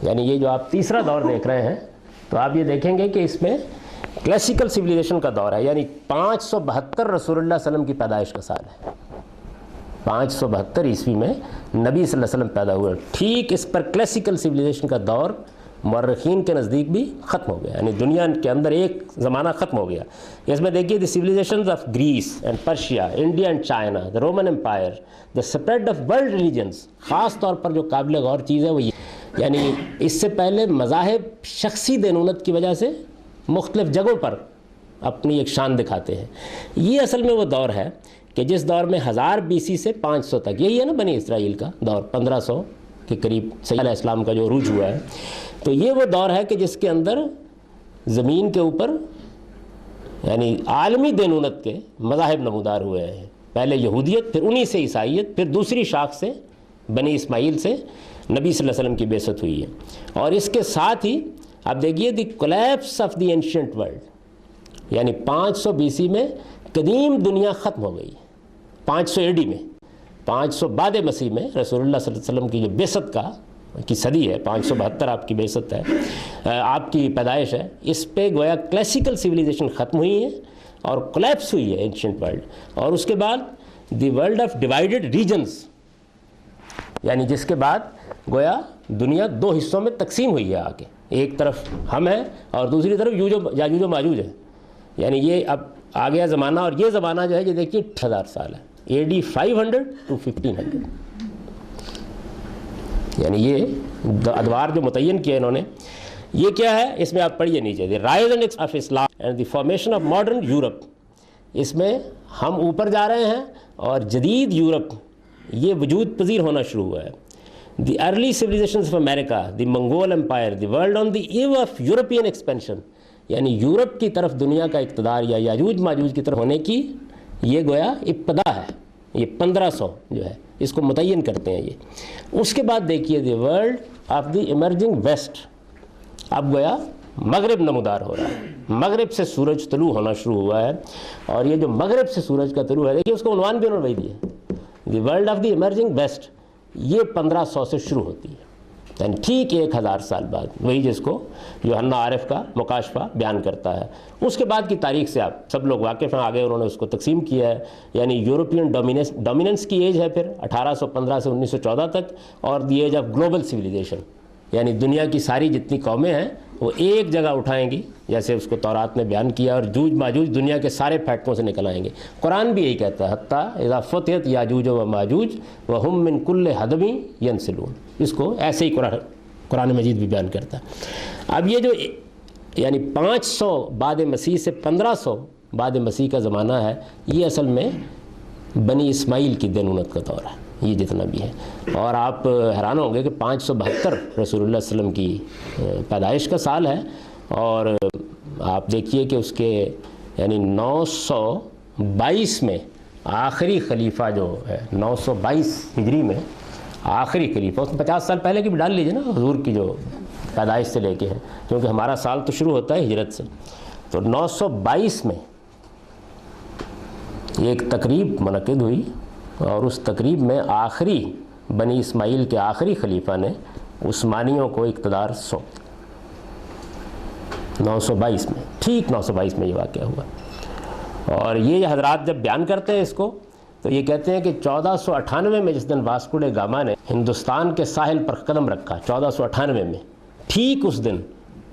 یعنی یہ جو آپ تیسرا دور دیکھ رہے ہیں، تو آپ یہ دیکھیں گے کہ اس میں کلاسیکل سویلائزیشن کا دور ہے، یعنی 572 رسول اللہ صلی اللہ علیہ وسلم کی پیدائش کا سال ہے۔ 572 عیسوی میں نبی صلی اللہ علیہ وسلم پیدا ہوئے، ٹھیک اس پر کلاسیکل سویلائزیشن کا دور مورخین کے نزدیک بھی ختم ہو گیا، یعنی دنیا کے اندر ایک زمانہ ختم ہو گیا۔ اس میں دیکھیے the civilizations of Greece and Persia, India and China, the Roman Empire, the spread of world religions. خاص طور پر جو قابل غور چیز ہے وہ یہ، یعنی اس سے پہلے مذاہب شخصی دینونت کی وجہ سے مختلف جگہوں پر اپنی ایک شان دکھاتے ہیں۔ یہ اصل میں وہ دور ہے کہ جس دور میں 1000 BC سے 500 تک، یہی ہے نا بنی اسرائیل کا دور، 1500 کے قریب سیدنا علیہ السلام کا جو عروج ہوا ہے، تو یہ وہ دور ہے کہ جس کے اندر زمین کے اوپر یعنی عالمی دینونت کے مذاہب نمودار ہوئے ہیں. پہلے یہودیت، پھر انہی سے عیسائیت، پھر دوسری شاخ سے بنی اسماعیل سے نبی صلی اللہ علیہ وسلم کی بعثت ہوئی ہے. اور اس کے ساتھ ہی آپ دیکھیے the collapse of the ancient world, یعنی 500 BC میں قدیم دنیا ختم ہو گئی. 500 AD میں، 500 بعد مسیح میں رسول اللہ صلی اللہ علیہ وسلم کی جو بعثت کی صدی ہے، 572 آپ کی بعثت ہے، آپ کی پیدائش ہے، اس پہ گویا کلاسیکل سویلائزیشن ختم ہوئی ہے اور کولیپس ہوئی ہے اینشینٹ ورلڈ. اور اس کے بعد دی ورلڈ آف ڈیوائیڈڈ ریجنز، یعنی جس کے بعد گویا دنیا 2 حصوں میں تقسیم ہوئی ہے آگے. ایک طرف ہم ہیں اور دوسری طرف یاجوج و ماجوج ہے. یعنی یہ اب آ گیا زمانہ، اور یہ زمانہ جو ہے یہ دیکھیے 1000 سال ہے، AD 500 to 1500. یعنی یہ ادوار جو متعین کیے انہوں نے، یہ کیا ہے اس میں آپ پڑھیے نیچے، the rise and of Islam and the formation of modern Europe. اس میں ہم اوپر جا رہے ہیں اور جدید یورپ یہ وجود پذیر ہونا شروع ہوا ہے. The early civilizations of America, the Mongol empire, the world on the eve of European expansion, یعنی یورپ کی طرف دنیا کا اقتدار یا یاجوج ماجوج کی طرف ہونے کی یہ گویا ابتدا ہے. یہ 1500 جو ہے اس کو متعین کرتے ہیں یہ. اس کے بعد دیکھیے the world of the emerging west, اب گویا مغرب نمودار ہو رہا ہے. مغرب سے سورج طلوع ہونا شروع ہوا ہے، اور یہ جو مغرب سے سورج کا طلوع ہے دیکھیے اس کو عنوان بھی انہوں نے وہی دیا، the world of the emerging west. یہ 1500 سے شروع ہوتی ہے، یعنی ٹھیک 1000 سال بعد، وہی جس کو یوحنا عارف کا مکاشفہ بیان کرتا ہے. اس کے بعد کی تاریخ سے آپ سب لوگ واقف ہیں، آگے انہوں نے اس کو تقسیم کیا ہے. یعنی یورپین ڈومیننس کی ایج ہے پھر 1815 سے 1914 تک، اور the age of global civilisation, یعنی دنیا کی ساری جتنی قومیں ہیں وہ ایک جگہ اٹھائیں گی، جیسے اس کو تورات نے بیان کیا، اور جوج ماجوج دنیا کے سارے پھیٹکوں سے نکل آئیں گے. قرآن بھی یہی کہتا ہے، حتیٰ اذا فتحت یاجوج و ماجوج وہم من کل حدب ینسلون. اس کو ایسے ہی قرآن مجید بھی بیان کرتا ہے. اب یہ جو یعنی 500 بعد مسیح سے 1500 بعد مسیح کا زمانہ ہے، یہ اصل میں بنی اسماعیل کی دینونت کا دور ہے، یہ جتنا بھی ہے. اور آپ حیران ہوں گے کہ 572 رسول اللہ صلی اللہ علیہ وسلم کی پیدائش کا سال ہے، اور آپ دیکھیے کہ اس کے یعنی 922 میں آخری خلیفہ جو ہے، 922 ہجری میں آخری خلیفہ، اس میں 50 سال پہلے کی بھی ڈال لیجیے نا حضور کی جو پیدائش سے لے کے ہے، کیونکہ ہمارا سال تو شروع ہوتا ہے ہجرت سے. تو 922 میں ایک تقریب منعقد ہوئی، اور اس تقریب میں آخری بنی اسماعیل کے آخری خلیفہ نے عثمانیوں کو اقتدار سونپ. 922 میں، ٹھیک 922 میں یہ واقعہ ہوا. اور یہ حضرات جب بیان کرتے ہیں اس کو تو یہ کہتے ہیں کہ 1498 میں جس دن واسکو ڈے گاما نے ہندوستان کے ساحل پر قدم رکھا، 1498 میں، ٹھیک اس دن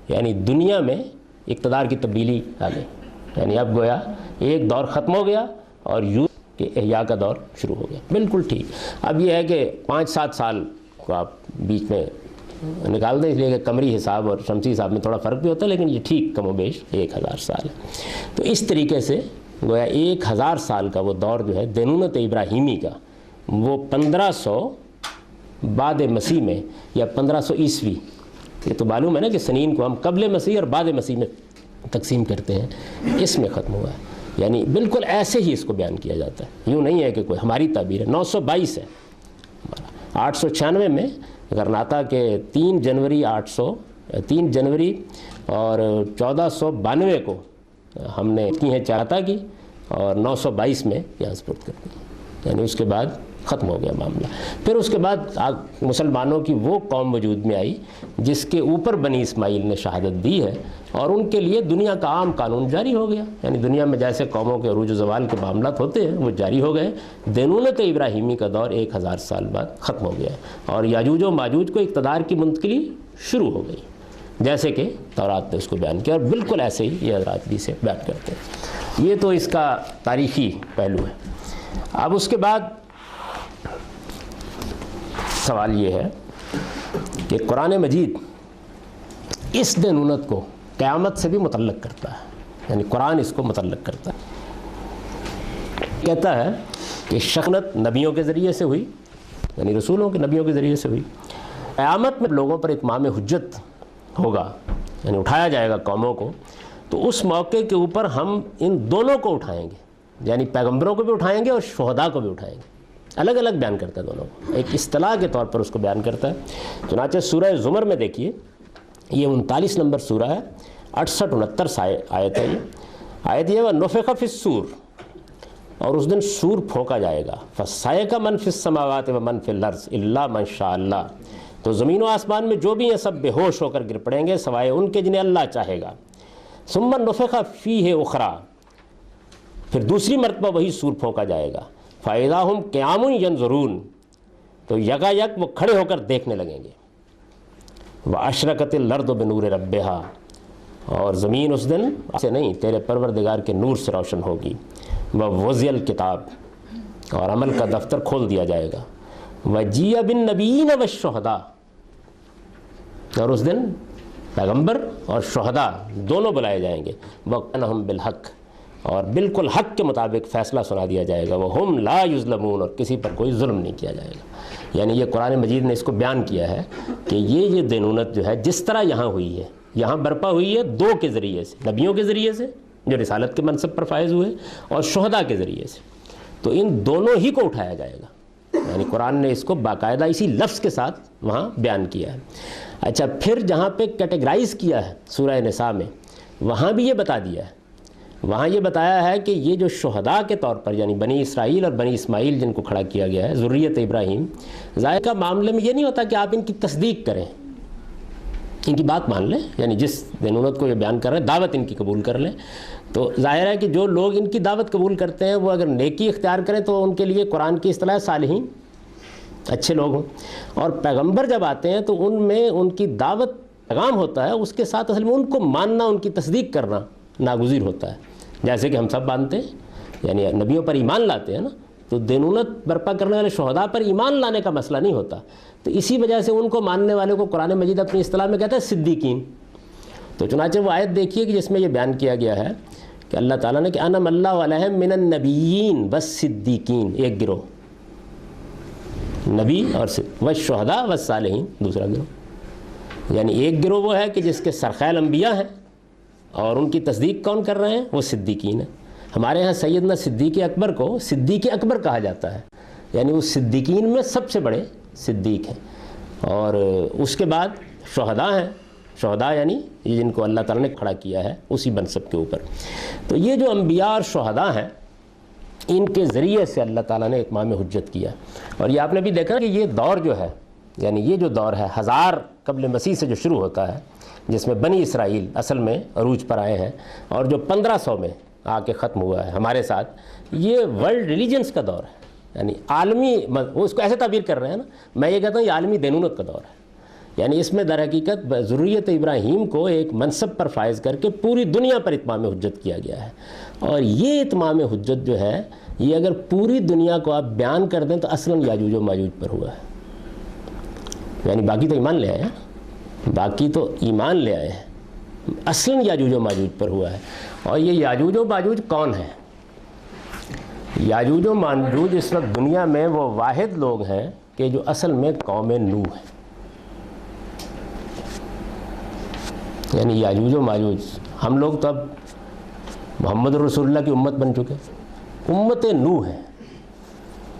یعنی دنیا میں اقتدار کی تبدیلی آ گئی. یعنی اب گویا ایک دور ختم ہو گیا اور یورپ کے احیاء کا دور شروع ہو گیا. بالکل ٹھیک. اب یہ ہے کہ 5-7 سال کو آپ بیچ میں نکال دیں، اس لیے کہ قمری حساب اور شمسی حساب میں تھوڑا فرق بھی ہوتا ہے، لیکن یہ ٹھیک کم و بیش 1000 سال ہے. تو اس طریقے سے گویا 1000 سال کا وہ دور جو ہے دینونت ابراہیمی کا، وہ 1500 بعد مسیح میں یا 1500 عیسوی، یہ تو معلوم ہے نا کہ سنین کو ہم قبل مسیح اور بعد مسیح میں تقسیم کرتے ہیں، اس میں ختم ہوا ہے. یعنی بالکل ایسے ہی اس کو بیان کیا جاتا ہے، یوں نہیں ہے کہ کوئی ہماری تعبیر ہے. 922 ہے. 896 میں غرناطہ کے 3 جنوری اور 1492 کو ہم نے کی ہیں چاہتا کی، اور 922 میں یہاں سپرد کر دی. یعنی اس کے بعد ختم ہو گیا معاملہ. پھر اس کے بعد مسلمانوں کی وہ قوم وجود میں آئی جس کے اوپر بنی اسماعیل نے شہادت دی ہے، اور ان کے لیے دنیا کا عام قانون جاری ہو گیا. یعنی دنیا میں جیسے قوموں کے عروج و زوال کے معاملات ہوتے ہیں وہ جاری ہو گئے. دینونت ابراہیمی کا دور 1000 سال بعد ختم ہو گیا، اور یاجوج و ماجوج کو اقتدار کی منتقلی شروع ہو گئی، جیسے کہ تورات نے اس کو بیان کیا، اور بالکل ایسے ہی یہ حضرات بھی سے بیان کرتے ہیں. یہ تو اس کا تاریخی پہلو ہے. اب اس کے بعد سوال یہ ہے کہ قرآن مجید اس دینونت کو قیامت سے بھی متعلق کرتا ہے، یعنی قرآن اس کو متعلق کرتا ہے. کہتا ہے کہ شخصیت نبیوں کے ذریعے سے ہوئی، یعنی رسولوں کے نبیوں کے ذریعے سے ہوئی. قیامت میں لوگوں پر اتمام حجت ہوگا، یعنی اٹھایا جائے گا قوموں کو، تو اس موقع کے اوپر ہم ان دونوں کو اٹھائیں گے، یعنی پیغمبروں کو بھی اٹھائیں گے اور شہداء کو بھی اٹھائیں گے۔ الگ الگ بیان کرتا ہے دونوں کو، ایک اصطلاح کے طور پر اس کو بیان کرتا ہے۔ چنانچہ سورہ زمر میں دیکھیے، یہ 39 نمبر سورہ ہے، 68-69 آیت ہے۔ یہ آیت یہ وَنُفِخَ فِي الصُّورِ، اور اس دن سور پھونکا جائے گا، فَصَعِقَ مَن فِي السَّمَاوَاتِ وَمَن فِي الْأَرْضِ إِلَّا مَن شَاءَ اللَّهُ، تو زمین و آسمان میں جو بھی ہیں سب بے ہوش ہو کر گر پڑیں گے سوائے ان کے جنہیں اللہ چاہے گا۔ ثُمَّ نُفِخَ فِيهِ أُخْرَى، پھر دوسری مرتبہ وہی سور پھونکا جائے گا، فَإِذَا هُمْ قِيَامٌ يَنظُرُونَ، تو یکایک وہ کھڑے ہو کر دیکھنے لگیں گے۔ وَأَشْرَقَتِ الْأَرْضُ بِنُورِ رَبِّهَا، اور زمین اس دن سے نہیں تیرے پروردگار کے نور سے روشن ہوگی۔ وَوُضِعَ الْكِتَابُ، اور عمل کا دفتر کھول دیا جائے گا۔ وَجِيَ بِالنَّبِيِّينَ وَالشُّهَدَاءِ، اور اس دن پیغمبر اور شہداء دونوں بلائے جائیں گے۔ وَقَنَهُمْ بِالْحَقِّ، اور بالکل حق کے مطابق فیصلہ سنا دیا جائے گا۔ وَهُمْ لَا يُظْلَمُونَ، اور کسی پر کوئی ظلم نہیں کیا جائے گا۔ یعنی یہ قرآن مجید نے اس کو بیان کیا ہے کہ یہ دینونت جو ہے جس طرح یہاں ہوئی ہے، یہاں برپا ہوئی ہے دو کے ذریعے سے، نبیوں کے ذریعے سے جو رسالت کے منصب پر فائز ہوئے، اور شہداء کے ذریعے سے، تو ان دونوں ہی کو اٹھایا جائے گا۔ یعنی قرآن نے اس کو باقاعدہ اسی لفظ کے ساتھ وہاں بیان کیا ہے۔ اچھا، پھر جہاں پہ کیٹیگرائز کیا ہے سورہ نساء میں، وہاں بھی یہ بتا دیا ہے، وہاں یہ بتایا ہے کہ یہ جو شہداء کے طور پر یعنی بنی اسرائیل اور بنی اسماعیل جن کو کھڑا کیا گیا ہے، ذریت ابراہیم، ظاہر کا معاملے میں یہ نہیں ہوتا کہ آپ ان کی تصدیق کریں، ان کی بات مان لیں، یعنی جس دینونت کو یہ بیان کر رہے ہیں دعوت ان کی قبول کر لیں۔ تو ظاہر ہے کہ جو لوگ ان کی دعوت قبول کرتے ہیں وہ اگر نیکی اختیار کریں تو ان کے لیے قرآن کی اصطلاح صالحین، اچھے لوگ ہوں، اور پیغمبر جب آتے ہیں تو ان میں ان کی دعوت پیغام ہوتا ہے، اس کے ساتھ اصل میں ان کو ماننا، ان کی تصدیق کرنا ناگزیر ہوتا ہے، جیسے کہ ہم سب مانتے ہیں، یعنی نبیوں پر ایمان لاتے ہیں نا، تو دینونت برپا کرنے والے شہداء پر ایمان لانے کا مسئلہ نہیں ہوتا، تو اسی وجہ سے ان کو ماننے والے کو قرآن مجید اپنی اصطلاح میں کہتا ہے صدیقین۔ تو چنانچہ وہ آیت دیکھیے کہ جس میں یہ بیان کیا گیا ہے کہ اللہ تعالیٰ نے کہ انعم اللہ علیہم من النبیین والصدیقین، ایک گروہ نبی اور والشہداء والصالحین دوسرا گروہ، یعنی ایک گروہ وہ ہے کہ جس کے سرخیل انبیاء ہیں اور ان کی تصدیق کون کر رہے ہیں، وہ صدیقین ہیں۔ ہمارے ہاں سیدنا صدیق اکبر کو صدیق اکبر کہا جاتا ہے، یعنی وہ صدیقین میں سب سے بڑے صدیق ہیں، اور اس کے بعد شہداء ہیں، شہداء یعنی یہ جن کو اللہ تعالیٰ نے کھڑا کیا ہے اسی منصب کے اوپر۔ تو یہ جو انبیاء اور شہداء ہیں ان کے ذریعے سے اللہ تعالیٰ نے اتمام حجت کیا، اور یہ آپ نے بھی دیکھا کہ یہ دور جو ہے، یعنی یہ جو دور ہے 1000 قبل مسیح سے جو شروع ہوتا ہے، جس میں بنی اسرائیل اصل میں عروج پر آئے ہیں، اور جو 1500 میں آ کے ختم ہوا ہے ہمارے ساتھ، یہ ورلڈ ریلیجنس کا دور ہے، یعنی عالمی، وہ اس کو ایسے تعبیر کر رہے ہیں نا، میں یہ کہتا ہوں یہ عالمی دینونت کا دور ہے، یعنی اس میں در حقیقت ذریت ابراہیم کو ایک منصب پر فائز کر کے پوری دنیا پر اتمام حجت کیا گیا ہے، اور یہ اتمام حجت جو ہے یہ اگر پوری دنیا کو آپ بیان کر دیں تو اصلاً یاجوج و ماجوج پر ہوا ہے، یعنی باقی تو ایمان لے آئے ہیں، باقی تو ایمان لے آئے ہیں، اصلاً یاجوج و ماجوج پر ہوا ہے۔ اور یہ یاجوج و ماجوج کون ہیں؟ یاجوج و ماجوج اس وقت دنیا میں وہ واحد لوگ ہیں کہ جو اصل میں قوم نوح ہیں، یعنی یاجوج و ماجوج، ہم لوگ تو اب محمد رسول اللہ کی امت بن چکے، امت نوح ہے،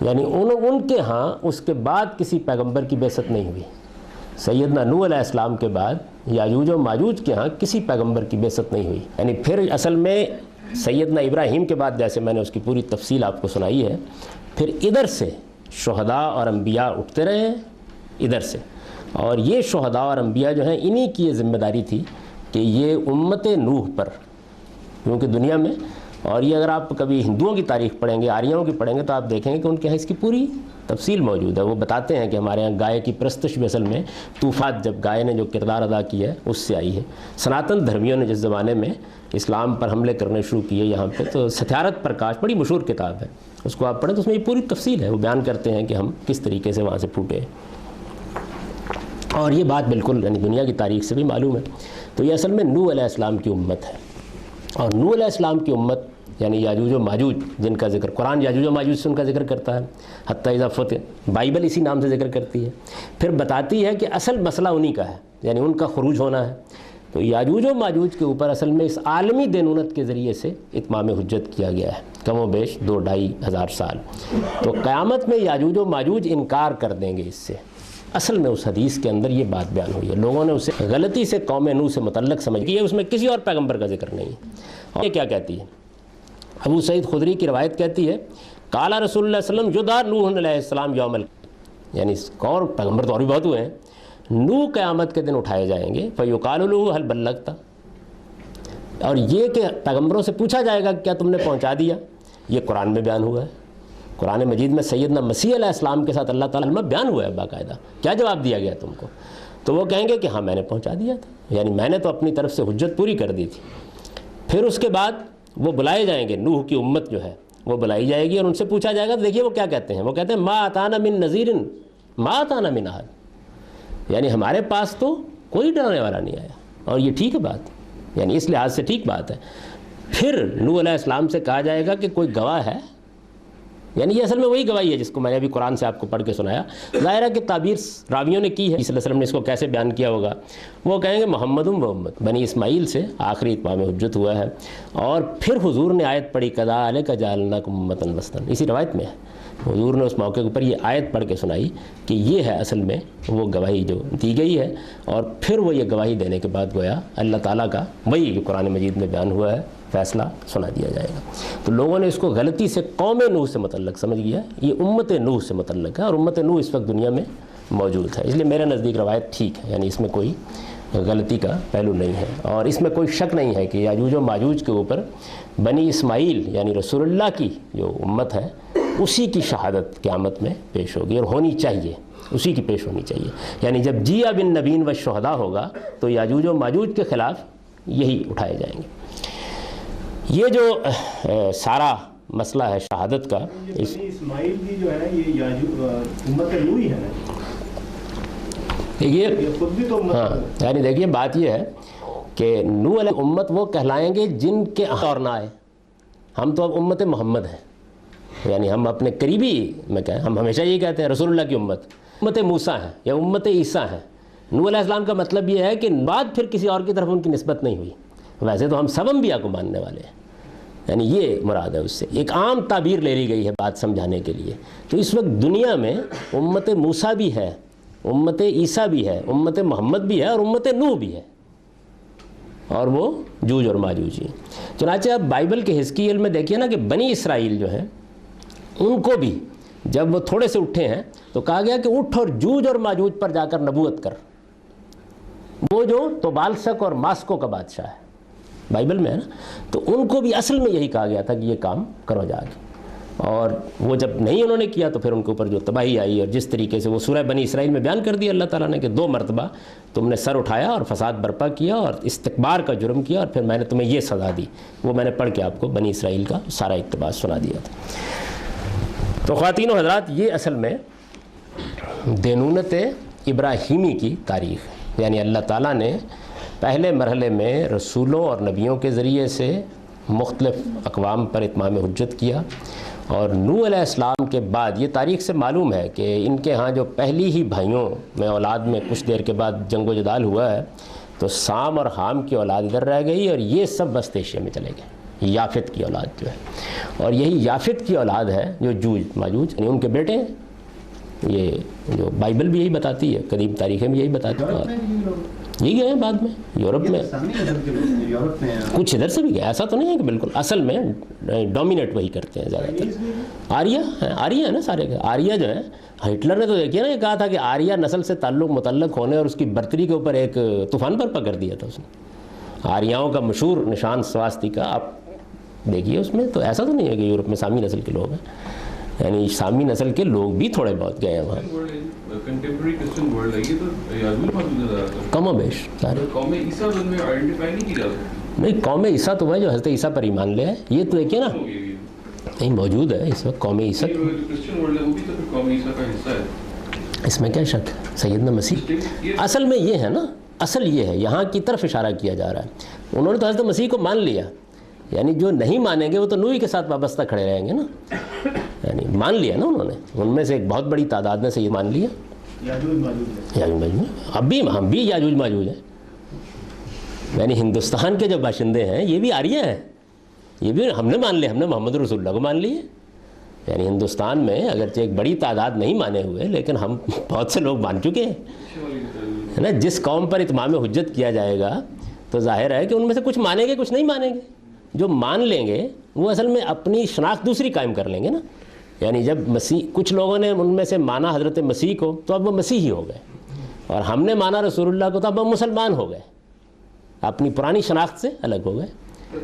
یعنی ان کے ہاں اس کے بعد کسی پیغمبر کی بعثت نہیں ہوئی، سیدنا نوح علیہ السلام کے بعد یاجوج و ماجوج کے ہاں کسی پیغمبر کی بعثت نہیں ہوئی، یعنی پھر اصل میں سیدنا ابراہیم کے بعد جیسے میں نے اس کی پوری تفصیل آپ کو سنائی ہے، پھر ادھر سے شہداء اور انبیاء اٹھتے رہے ہیں ادھر سے، اور یہ شہداء اور انبیاء جو ہیں انہی کی یہ ذمہ داری تھی کہ یہ امت نوح پر، کیونکہ دنیا میں، اور یہ اگر آپ کبھی ہندوؤں کی تاریخ پڑھیں گے، آریاؤں کی پڑھیں گے تو آپ دیکھیں گے کہ ان کے یہاں اس کی پوری تفصیل موجود ہے، وہ بتاتے ہیں کہ ہمارے یہاں گائے کی پرستش بھی اصل میں طوفات، جب گائے نے جو کردار ادا کیا ہے اس سے آئی ہے۔ سناتن دھرمیوں نے جس زمانے میں اسلام پر حملے کرنے شروع کیے یہاں پہ، تو ستیارتھ پرکاش بڑی مشہور کتاب ہے، اس کو آپ پڑھیں تو اس میں یہ پوری تفصیل ہے، وہ بیان کرتے ہیں کہ ہم کس طریقے سے وہاں سے پھوٹے، اور یہ بات بالکل یعنی دنیا کی تاریخ سے بھی معلوم ہے۔ تو یہ اصل میں نوح علیہ السلام کی امت ہے، اور نوح علیہ السلام کی امت یعنی یاجوج و ماجوج جن کا ذکر قرآن یاجوج و ماجوج سے ان کا ذکر کرتا ہے، حتیٰ اذا فتح بائبل اسی نام سے ذکر کرتی ہے، پھر بتاتی ہے کہ اصل مسئلہ انہی کا ہے، یعنی ان کا خروج ہونا ہے۔ تو یاجوج و ماجوج کے اوپر اصل میں اس عالمی دینونت کے ذریعے سے اتمام حجت کیا گیا ہے، کم و بیش 2-2.5 ہزار سال۔ تو قیامت میں یاجوج و ماجوج انکار کر دیں گے اس سے۔ اصل میں اس حدیث کے اندر یہ بات بیان ہوئی ہے، لوگوں نے اسے غلطی سے قوم نوح سے متعلق سمجھ گئی ہے، اس میں کسی اور پیغمبر کا ذکر نہیں ہے۔ اور یہ کیا کہتی ہے؟ ابو سعید خدری کی روایت کہتی ہے قال رسول اللہ صلی اللہ علیہ وسلم یدعى نوح علیہ السلام یوم یعنی اور پیغمبر تو اور بھی بہت ہوئے ہیں، نوح قیامت کے دن اٹھائے جائیں گے، فیقال له هل بلغت، اور یہ کہ پیغمبروں سے پوچھا جائے گا کیا تم نے پہنچا دیا؟ یہ قرآن میں بیان ہوا ہے، قرآن مجید میں سیدنا مسیح علیہ السلام کے ساتھ اللہ تعالیٰ میں بیان ہوا ہے باقاعدہ، کیا جواب دیا گیا تم کو؟ تو وہ کہیں گے کہ ہاں میں نے پہنچا دیا تھا، یعنی میں نے تو اپنی طرف سے حجت پوری کر دی تھی۔ پھر اس کے بعد وہ بلائے جائیں گے، نوح کی امت جو ہے وہ بلائی جائے گی اور ان سے پوچھا جائے گا، تو دیکھیے وہ کیا کہتے ہیں، وہ کہتے ہیں ما اتانا من نذیر ما اتانا من احد، یعنی ہمارے پاس تو کوئی ڈرانے والا نہیں آیا، اور یہ ٹھیک ہے بات، یعنی اس لحاظ سے ٹھیک بات ہے۔ پھر نوح علیہ السلام سے کہا جائے گا کہ کوئی گواہ ہے، یعنی یہ اصل میں وہی گواہی ہے جس کو میں نے ابھی قرآن سے آپ کو پڑھ کے سنایا۔ ظاہر ہے کہ تعبیر راویوں نے کی ہے، صلی اللہ علیہ وسلم نے اس کو کیسے بیان کیا ہوگا، وہ کہیں گے محمد و امت، بنی اسماعیل سے آخری اتمام حجت ہوا ہے۔ اور پھر حضور نے آیت پڑھی کذالک جعلناکم امۃ وسطا، اسی روایت میں ہے، حضور نے اس موقع کے اوپر یہ آیت پڑھ کے سنائی کہ یہ ہے اصل میں وہ گواہی جو دی گئی ہے، اور پھر وہ یہ گواہی دینے کے بعد گویا اللہ تعالیٰ کا وہی جو قرآن مجید میں بیان ہوا ہے فیصلہ سنا دیا جائے گا۔ تو لوگوں نے اس کو غلطی سے قوم نوح سے متعلق سمجھ گیا، یہ امت نوح سے متعلق ہے، اور امت نوح اس وقت دنیا میں موجود ہے، اس لیے میرے نزدیک روایت ٹھیک ہے، یعنی اس میں کوئی غلطی کا پہلو نہیں ہے، اور اس میں کوئی شک نہیں ہے کہ یاجوج و ماجوج کے اوپر بنی اسماعیل یعنی رسول اللہ کی جو امت ہے اسی کی شہادت قیامت میں پیش ہوگی، اور ہونی چاہیے، اسی کی پیش ہونی چاہیے۔ یعنی جب جیہ بن نبین و شہداء ہوگا تو یاجوج و ماجوج کے خلاف یہی اٹھائے جائیں گے۔ یہ جو سارا مسئلہ ہے شہادت کا، اسماعیل کی جو ہے یہ امت نوح ہی ہے نا، دیکھیے خود بھی تو ہاں، یعنی دیکھیے بات یہ ہے کہ نوح علیہ امت وہ کہلائیں گے جن کے اور نہ آئے، ہم تو اب امت محمد ہیں، یعنی ہم اپنے قریبی میں کہیں، ہم ہمیشہ یہی کہتے ہیں رسول اللہ کی امت موسیٰ ہیں یا امت عیسیٰ ہیں۔ نوح علیہ السلام کا مطلب یہ ہے کہ بعد پھر کسی اور کی طرف ان کی نسبت نہیں ہوئی، ویسے تو ہم سب انبیاء کو ماننے والے ہیں، یعنی یہ مراد ہے، اس سے ایک عام تعبیر لے لی گئی ہے بات سمجھانے کے لیے۔ تو اس وقت دنیا میں امت موسیٰ بھی ہے، امت عیسیٰ بھی ہے، امت محمد بھی ہے، اور امت نوح بھی ہے، اور وہ جوج اور ماجوج ہی۔ چنانچہ اب بائبل کے حزقیل میں دیکھیے نا کہ بنی اسرائیل جو ہیں ان کو بھی جب وہ تھوڑے سے اٹھے ہیں تو کہا گیا کہ اٹھ اور جوج اور ماجوج پر جا کر نبوت کر، وہ جو توبالسک اور ماسکو کا بادشاہ ہے بائبل میں ہے نا، تو ان کو بھی اصل میں یہی کہا گیا تھا کہ یہ کام کرو جا کے، اور وہ جب نہیں انہوں نے کیا تو پھر ان کے اوپر جو تباہی آئی، اور جس طریقے سے وہ سورہ بنی اسرائیل میں بیان کر دیا اللہ تعالیٰ نے کہ 2 مرتبہ تم نے سر اٹھایا اور فساد برپا کیا اور استکبار کا جرم کیا، اور پھر میں نے تمہیں یہ سزا دی، وہ میں نے پڑھ کے آپ کو بنی اسرائیل کا سارا اقتباس سنا دیا تھا۔ تو خواتین و حضرات، یہ اصل میں دینونت ابراہیمی کی تاریخ ہے، یعنی اللہ تعالیٰ نے پہلے مرحلے میں رسولوں اور نبیوں کے ذریعے سے مختلف اقوام پر اتمام حجت کیا، اور نوح علیہ السلام کے بعد یہ تاریخ سے معلوم ہے کہ ان کے ہاں جو پہلی ہی بھائیوں میں اولاد میں کچھ دیر کے بعد جنگ و جدال ہوا ہے، تو سام اور حام کی اولاد ادھر رہ گئی، اور یہ سب وسط ایشیا میں چلے گئے، یافت کی اولاد جو ہے، اور یہی یافت کی اولاد ہے جو جوج ماجوج، یعنی ان کے بیٹے ہیں۔ یہ جو بائبل بھی یہی بتاتی ہے، قدیم تاریخیں بھی یہی بتاتی ہیں، یہی گئے ہیں بعد میں یورپ میں، کچھ ادھر سے بھی گئے، ایسا تو نہیں ہے کہ بالکل، اصل میں ڈومینیٹ وہی کرتے ہیں زیادہ تر۔ آریہ ہے نا سارے کے، آریہ جو ہے، ہٹلر نے تو دیکھیے نا، یہ کہا تھا کہ آریہ نسل سے متعلق ہونے اور اس کی برتری کے اوپر ایک طوفان برپا کر دیا تھا اس نے، آریاؤں کا مشہور نشان سواستیکا آپ دیکھیے اس میں، تو ایسا تو نہیں ہے کہ یورپ میں سامی نسل کے لوگ ہیں، یعنی سامی نسل کے لوگ بھی تھوڑے بہت گئے ہیں وہاں، کم و بیش سارے۔ نہیں، قوم عیسیٰ تو ہے جو حضرت عیسیٰ پر ایمان لے ہے، یہ تو دیکھیے نا، نہیں موجود ہے اس وقت قوم عیسیٰ، اس میں کیا شک ہے، سیدنا مسیح اصل میں یہ ہے نا، اصل یہ ہے، یہاں کی طرف اشارہ کیا جا رہا ہے، انہوں نے تو حضرت مسیح کو مان لیا، یعنی جو نہیں مانیں گے وہ تو نوح کے ساتھ وابستہ کھڑے رہیں گے نا، یعنی مان لیا نا انہوں نے، ان میں سے ایک بہت بڑی تعداد نے سے یہ مان لیا، یاجوج ماجوج، اب بھی ہم بھی یاجوج ماجوج ہیں، یعنی ہندوستان کے جو باشندے ہیں یہ بھی آریہ ہیں، یہ بھی ہم نے مان لیا، ہم نے محمد رسول اللہ کو مان لیے. یعنی ہندوستان میں اگرچہ ایک بڑی تعداد نہیں مانے ہوئے لیکن ہم بہت سے لوگ مان چکے ہیں، ہے نا. جس قوم پر اتمام حجت کیا جائے گا تو ظاہر ہے کہ ان میں سے کچھ مانیں گے کچھ نہیں مانیں گے. جو مان لیں گے وہ اصل میں اپنی شناخت دوسری قائم کر لیں گے نا. یعنی جب مسیح، کچھ لوگوں نے ان میں سے مانا حضرت مسیح کو تو اب وہ مسیحی ہو گئے، اور ہم نے مانا رسول اللہ کو تو اب ہم مسلمان ہو گئے، اپنی پرانی شناخت سے الگ ہو گئے.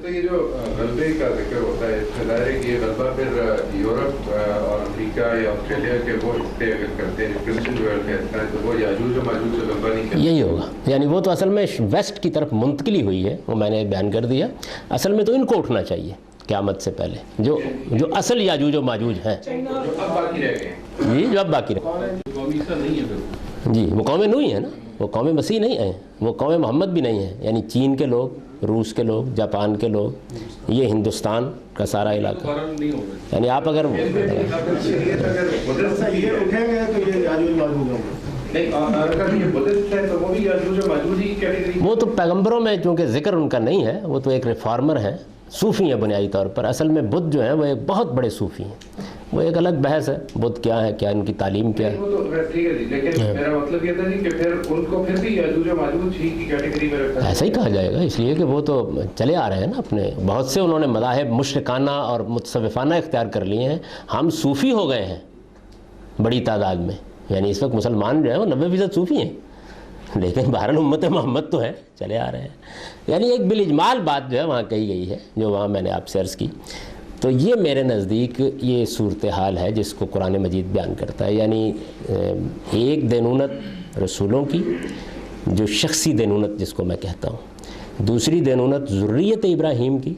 تو یہ جو غلبے کا ذکر ہوتا ہے، اس میں ظاہر ہے کہ یہ غلبہ پھر یورپ اور امریکہ یا آسٹریلیا کے وہ حصے اگر کرتے ہیں کرسچن ورلڈ کہتے ہیں تو وہ یاجوج و ماجوج سے غلبہ نہیں کرتے. یہی ہوگا. یعنی وہ تو اصل میں ویسٹ کی طرف منتقلی ہوئی ہے، وہ میں نے بیان کر دیا. اصل میں تو ان کو اٹھنا چاہیے قیامت سے پہلے، جو اصل یاجوج و ماجوج ہیں. جو اب باقی رہ گئے جی، جو اب باقی رہے. جی، وہ قوم نوح ہی ہے نا، وہ قوم مسیح نہیں ہے، وہ قوم محمد بھی نہیں ہے. یعنی چین کے لوگ، روس کے لوگ، جاپان کے لوگ، یہ ہندوستان کا سارا علاقہ. یعنی آپ اگر وہ تو پیغمبروں میں چونکہ ذکر ان کا نہیں ہے، وہ تو ایک ریفارمر ہیں، صوفی ہیں بنیادی طور پر. اصل میں بدھ جو ہیں وہ ایک بہت بڑے صوفی ہیں، وہ ایک الگ بحث ہے. بدھ کیا ہے، کیا ان کی تعلیم کیا ہے. ٹھیک ہے جی، لیکن میرا مطلب یہ تھا جی کہ پھر ان کو پھر بھی یاجوج و ماجوج ہی کی کیٹیگری میں رکھا. ایسا ہی کہا جائے گا، اس لیے کہ وہ تو چلے آ رہے ہیں نا اپنے. بہت سے انہوں نے مذاہب مشرکانہ اور متصوفانہ اختیار کر لیے ہیں. ہم صوفی ہو گئے ہیں بڑی تعداد میں. یعنی اس وقت مسلمان جو ہیں وہ 90% صوفی ہیں، لیکن بہرحال امت محمد تو ہے، چلے آ رہے ہیں. یعنی ایک بالاجمال بات جو ہے وہاں کہی گئی ہے، جو وہاں میں نے آپ سے عرض کی. تو یہ میرے نزدیک یہ صورتحال ہے جس کو قرآن مجید بیان کرتا ہے. یعنی ایک دینونت رسولوں کی، جو شخصی دینونت جس کو میں کہتا ہوں. دوسری دینونت ذریت ابراہیم کی،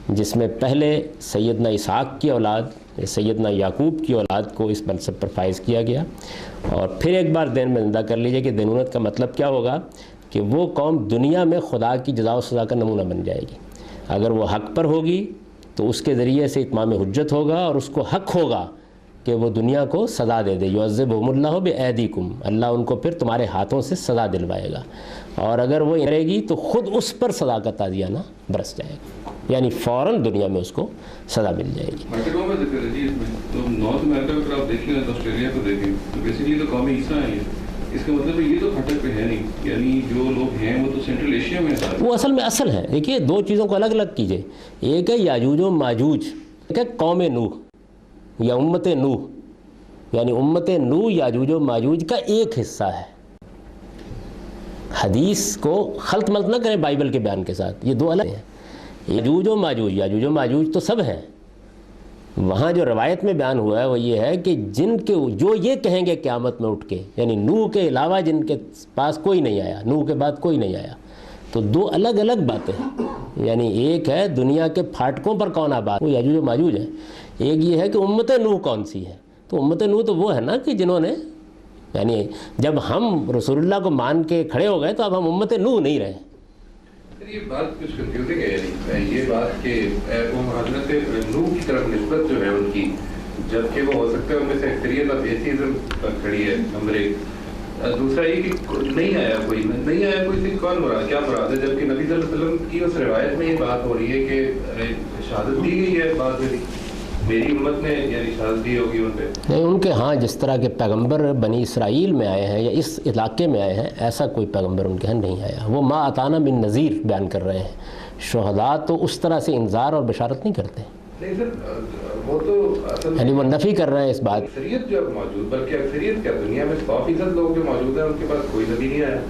جس میں پہلے سیدنا اسحاق کی اولاد، سیدنا یعقوب کی اولاد کو اس منصب پر فائز کیا گیا. اور پھر ایک بار ذہن میں زندہ کر لیجئے کہ دینونت کا مطلب کیا ہوگا، کہ وہ قوم دنیا میں خدا کی جزا و سزا کا نمونہ بن جائے گی. اگر وہ حق پر ہوگی تو اس کے ذریعے سے اتمام حجت ہوگا، اور اس کو حق ہوگا کہ وہ دنیا کو سزا دے دے. یعذبہم اللہ بایدیکم، اللہ ان کو پھر تمہارے ہاتھوں سے سزا دلوائے گا. اور اگر وہ کرے گی تو خود اس پر سزا کا تازیانہ برس جائے گا، یعنی فوراً دنیا میں اس کو سزا مل جائے گی. مارکیٹوں میں ذکر ہے جی. اس میں تو نارتھ امریکہ میں اگر آپ دیکھیں تو آسٹریلیا کو دیکھیں تو بیسیکلی تو قوم عیسیٰ ہیں. اس کا مطلب یہ تو پھٹک پہ ہے نہیں، یعنی جو لوگ ہیں وہ تو سینٹرل ایشیا میں ہیں. وہ اصل میں اصل ہے. دیکھیے دو چیزوں کو الگ الگ کیجئے. ایک ہے یاجوج و ماجوج، ایک ہے قوم نوح یا امت نوح. یعنی امت نوح یاجوج و ماجوج کا ایک حصہ ہے. حدیث کو خلط ملط نہ کریں بائبل کے بیان کے ساتھ، یہ دو الگ ہیں. یاجوج و ماجوج تو سب ہیں. وہاں جو روایت میں بیان ہوا ہے وہ یہ ہے کہ جن کے جو یہ کہیں گے قیامت میں اٹھ کے، یعنی نوح کے علاوہ جن کے پاس کوئی نہیں آیا، نوح کے بعد کوئی نہیں آیا. تو دو الگ الگ باتیں ہیں. یعنی ایک ہے دنیا کے پھاٹکوں پر کون آباد، وہ یاجوج و ماجوج ہیں. ایک یہ ہے کہ امت نوح کون سی ہے. تو امت نوح تو وہ ہے نا کہ جنہوں نے، یعنی جب ہم رسول اللہ کو مان کے کھڑے ہو گئے تو اب ہم امت نوح نہیں رہے. یہ بات کچھ کنفیوزنگ ہے. یعنی یہ بات کہ وہ حضرت نوح کی طرف نسبت جو ہے ان کی، جبکہ وہ ہو سکتا ہے ان میں سے اکثریت اب ایتھیزم پر کھڑی ہے، نمبر ایک. دوسرا یہ کہ نہیں آیا کوئی سے کون مراد، کیا مراد ہے، جبکہ نبی صلی اللہ علیہ وسلم کی اس روایت میں یہ بات ہو رہی ہے کہ شہادت دی گئی ہے بعد میں میری امت نے، یعنی شہادت دی ہوگی ان پہ. نہیں، ان کے ہاں جس طرح کے پیغمبر بنی اسرائیل میں آئے ہیں یا اس علاقے میں آئے ہیں، ایسا کوئی پیغمبر ان کے ہاں نہیں آیا. وہ ما اتانا من نذیر بیان کر رہے ہیں. شہداء تو اس طرح سے انذار اور بشارت نہیں کرتے. نہیں سر، وہ تو یعنی وہ نفی کر رہے ہیں اس بات. اکثریت جو موجود، بلکہ اکثریت کیا دنیا میں 100% لوگ جو موجود ہیں ان کے پاس کوئی نبی نہیں آیا.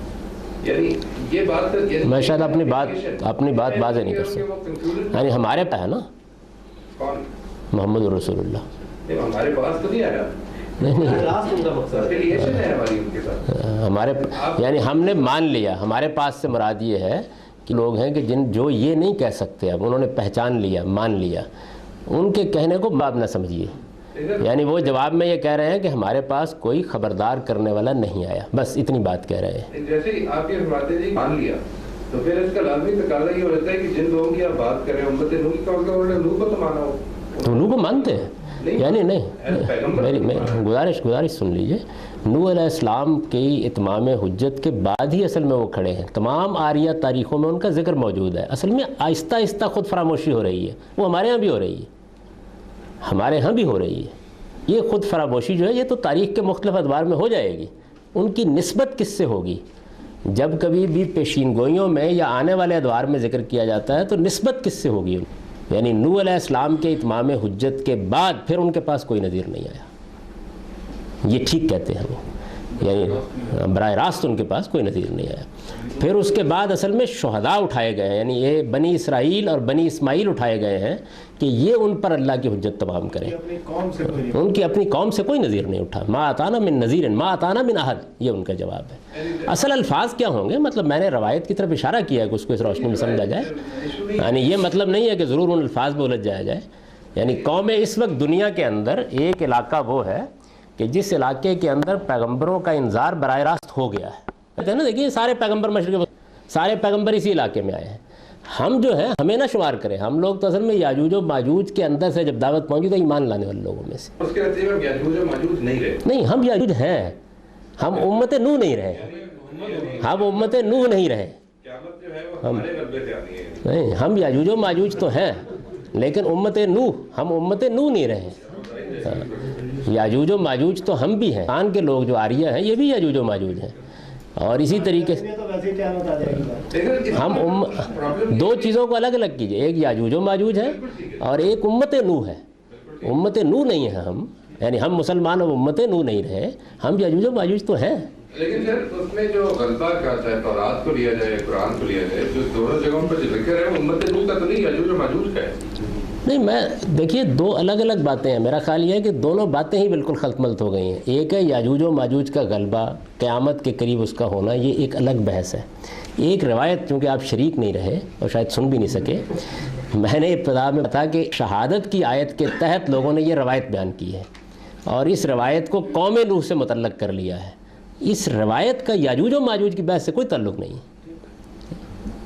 یعنی یہ بات میں شاید اپنی بات واضح نہیں کر سکتا. یعنی ہمارے پاس ہے نا کون، محمد رسول اللہ. ہمارے پاس تو نہیں آیا. ہمارے یعنی ہم نے مان لیا. ہمارے پاس سے مراد یہ ہے کہ لوگ ہیں کہ جو یہ نہیں کہہ سکتے، اب انہوں نے پہچان لیا، مان لیا. ان کے کہنے کو باب نہ سمجھیے. یعنی وہ جواب میں یہ کہہ رہے ہیں کہ ہمارے پاس کوئی خبردار کرنے والا نہیں آیا، بس اتنی بات کہہ رہے ہیں. جیسے آپ یہ فرماتے جی مان لیا، تو پھر اس کا لازمی تقاضا یہ ہوتا ہے کہ جن لوگوں کی آپ بات کر رہے ہیں امت نوح کی، انہوں نے نوح کو تو مانا ہو. تو نوح کو مانتے ہیں، یعنی نہیں، میری گزارش سن لیجئے، نوح علیہ السلام کی اتمام حجت کے بعد ہی اصل میں وہ کھڑے ہیں. تمام آریہ تاریخوں میں ان کا ذکر موجود ہے. اصل میں آہستہ آہستہ خود فراموشی ہو رہی ہے. وہ ہمارے ہاں بھی ہو رہی ہے. یہ خود فراموشی جو ہے یہ تو تاریخ کے مختلف ادوار میں ہو جائے گی. ان کی نسبت کس سے ہوگی؟ جب کبھی بھی پیشین گوئیوں میں یا آنے والے ادوار میں ذکر کیا جاتا ہے تو نسبت کس سے ہوگی؟ یعنی نوح علیہ السلام کے اتمام حجت کے بعد پھر ان کے پاس کوئی نظیر نہیں آیا. یہ ٹھیک کہتے ہیں وہ، یعنی براہ راست ان کے پاس کوئی نظیر نہیں آیا. پھر اس کے بعد اصل میں شہداء اٹھائے گئے ہیں، یعنی یہ بنی اسرائیل اور بنی اسماعیل اٹھائے گئے ہیں کہ یہ ان پر اللہ کی حجت تمام کریں. ان کی اپنی قوم سے کوئی نظیر نہیں اٹھا. ما اتانا من نذیر ما اتانا من احد، یہ ان کا جواب ہے. اصل الفاظ کیا ہوں گے؟ مطلب میں نے روایت کی طرف اشارہ کیا ہے کہ اس کو اس روشنی میں سمجھا جائے. یعنی یہ مطلب نہیں ہے کہ ضرور ان الفاظ میں الجھ جایا جائے. یعنی قوم اس وقت دنیا کے اندر ایک علاقہ وہ ہے کہ جس علاقے کے اندر پیغمبروں کا انذار براہ راست ہو گیا ہے. کہتے ہیں نا، دیکھیے سارے پیغمبر سارے پیغمبر اسی علاقے میں آئے ہیں. ہم جو ہیں ہمیں نہ شمار کریں، ہم لوگ تو اصل میں یاجوج و ماجوج کے اندر سے جب دعوت پہنچی تو ایمان لانے والے لوگوں میں سے. اس کے نتیجے میں یاجوج و ماجوج نہیں رہے. نہیں، ہم یاجوج ہیں، ہم امت نوح نہیں رہے. ہم امت نوح نہیں رہے. قیامت جو ہے وہ ہمارے غلبے سے آنی ہے. نہیں، ہم یاجوج و ماجوج تو ہیں لیکن امت نوح، ہم امت نوح نہیں رہے. یاجوج و ماجوج تو ہم بھی ہیں. آن کے لوگ جو آریہ ہیں یہ بھی یاجوج و ماجوج ہیں. اور اسی طریقے سے ہم دو چیزوں کو الگ الگ کیجئے. ایک یاجوج و ماجوج ہے اور ایک امت نوح ہے. امت نوح نہیں ہے ہم، یعنی ہم مسلمان اور امت نوح نہیں رہے. ہم یاجوج و ماجوج تو ہیں. لیکن سر اس میں جو غلبہ کا چاہے تورات کو لیا جائے، قرآن کو لیا جائے، جو دونوں جگہوں پر ذکر ہے وہ امت نوح کا تو نہیں، یاجوج و ماجوج کا ہے. نہیں، میں دیکھیے دو الگ الگ باتیں ہیں. میرا خیال یہ ہے کہ دونوں باتیں ہی بالکل خلط ملط ہو گئی ہیں. ایک ہے یاجوج و ماجوج کا غلبہ، قیامت کے قریب اس کا ہونا، یہ ایک الگ بحث ہے. ایک روایت، چونکہ آپ شریک نہیں رہے اور شاید سن بھی نہیں سکے، میں نے ابتدا میں بتا کہ شہادت کی آیت کے تحت لوگوں نے یہ روایت بیان کی ہے اور اس روایت کو قوم نوح سے متعلق کر لیا ہے. اس روایت کا یاجوج و ماجوج کی بحث سے کوئی تعلق نہیں.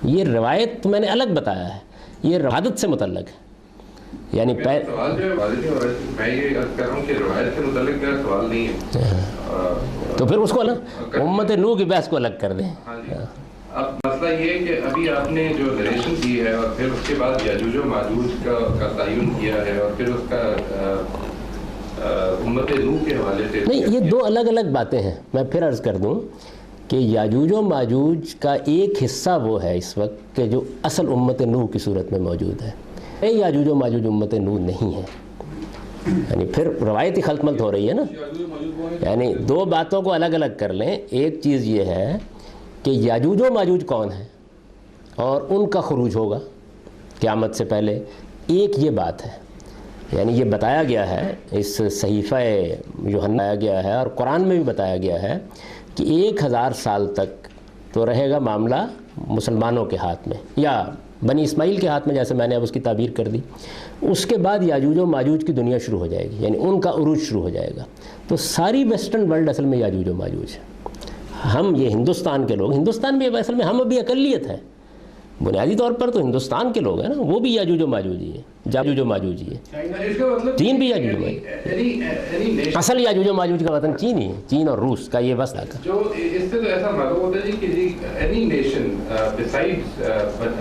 یہ روایت میں نے الگ بتایا ہے، یہ شہادت سے متعلق ہے. یعنی سوال جو ہے واضح اور میں یہ عرض کر رہا ہوں کہ روایت سے متعلق میرا سوال نہیں ہے. تو پھر اس کو الگ امت نوح کی بحث کو الگ کر دیں. اب مسئلہ یہ ہے کہ ابھی آپ نے جو نریشن کی ہے اور پھر اس کے بعد یاجوج و ماجوج کا تعین کیا ہے اور پھر اس کا امت نوح کے حوالے سے. نہیں، یہ دو الگ الگ باتیں ہیں. میں پھر عرض کر دوں کہ یاجوج و ماجوج کا ایک حصہ وہ ہے اس وقت کہ جو اصل امت نوح کی صورت میں موجود ہے. یاجوج و ماجوج امت نوح نہیں ہے. یعنی پھر روایتی خلط ملط ہو رہی ہے نا. یعنی دو باتوں کو الگ الگ کر لیں. ایک چیز یہ ہے کہ یاجوج و ماجوج کون ہیں اور ان کا خروج ہوگا قیامت سے پہلے. ایک یہ بات ہے، یعنی یہ بتایا گیا ہے، اس صحیفہ یوحنا آیا گیا ہے اور قرآن میں بھی بتایا گیا ہے کہ 1000 سال تک تو رہے گا معاملہ مسلمانوں کے ہاتھ میں یا بنی اسماعیل کے ہاتھ میں، جیسے میں نے اب اس کی تعبیر کر دی. اس کے بعد یاجوج و ماجوج کی دنیا شروع ہو جائے گی، یعنی ان کا عروج شروع ہو جائے گا. تو ساری ویسٹرن ورلڈ اصل میں یاجوج و ماجوج ہے. ہم یہ ہندوستان کے لوگ، ہندوستان میں اصل میں ہم ابھی اقلیت ہیں. بنیادی طور پر تو ہندوستان کے لوگ ہیں نا، وہ بھی یاجوج و ماجوج ہی ہے، یاجوج و ماجوج ہی ہے. چین بھی یاجوج و ماجوج، اصل یاجوج و ماجوج کا وطن چین ہی ہے. چین اور روس کا یہ وسط ہے. جو اس سے تو ایسا معلوم ہوتا ہے کہ جی اینی نیشن بسائڈ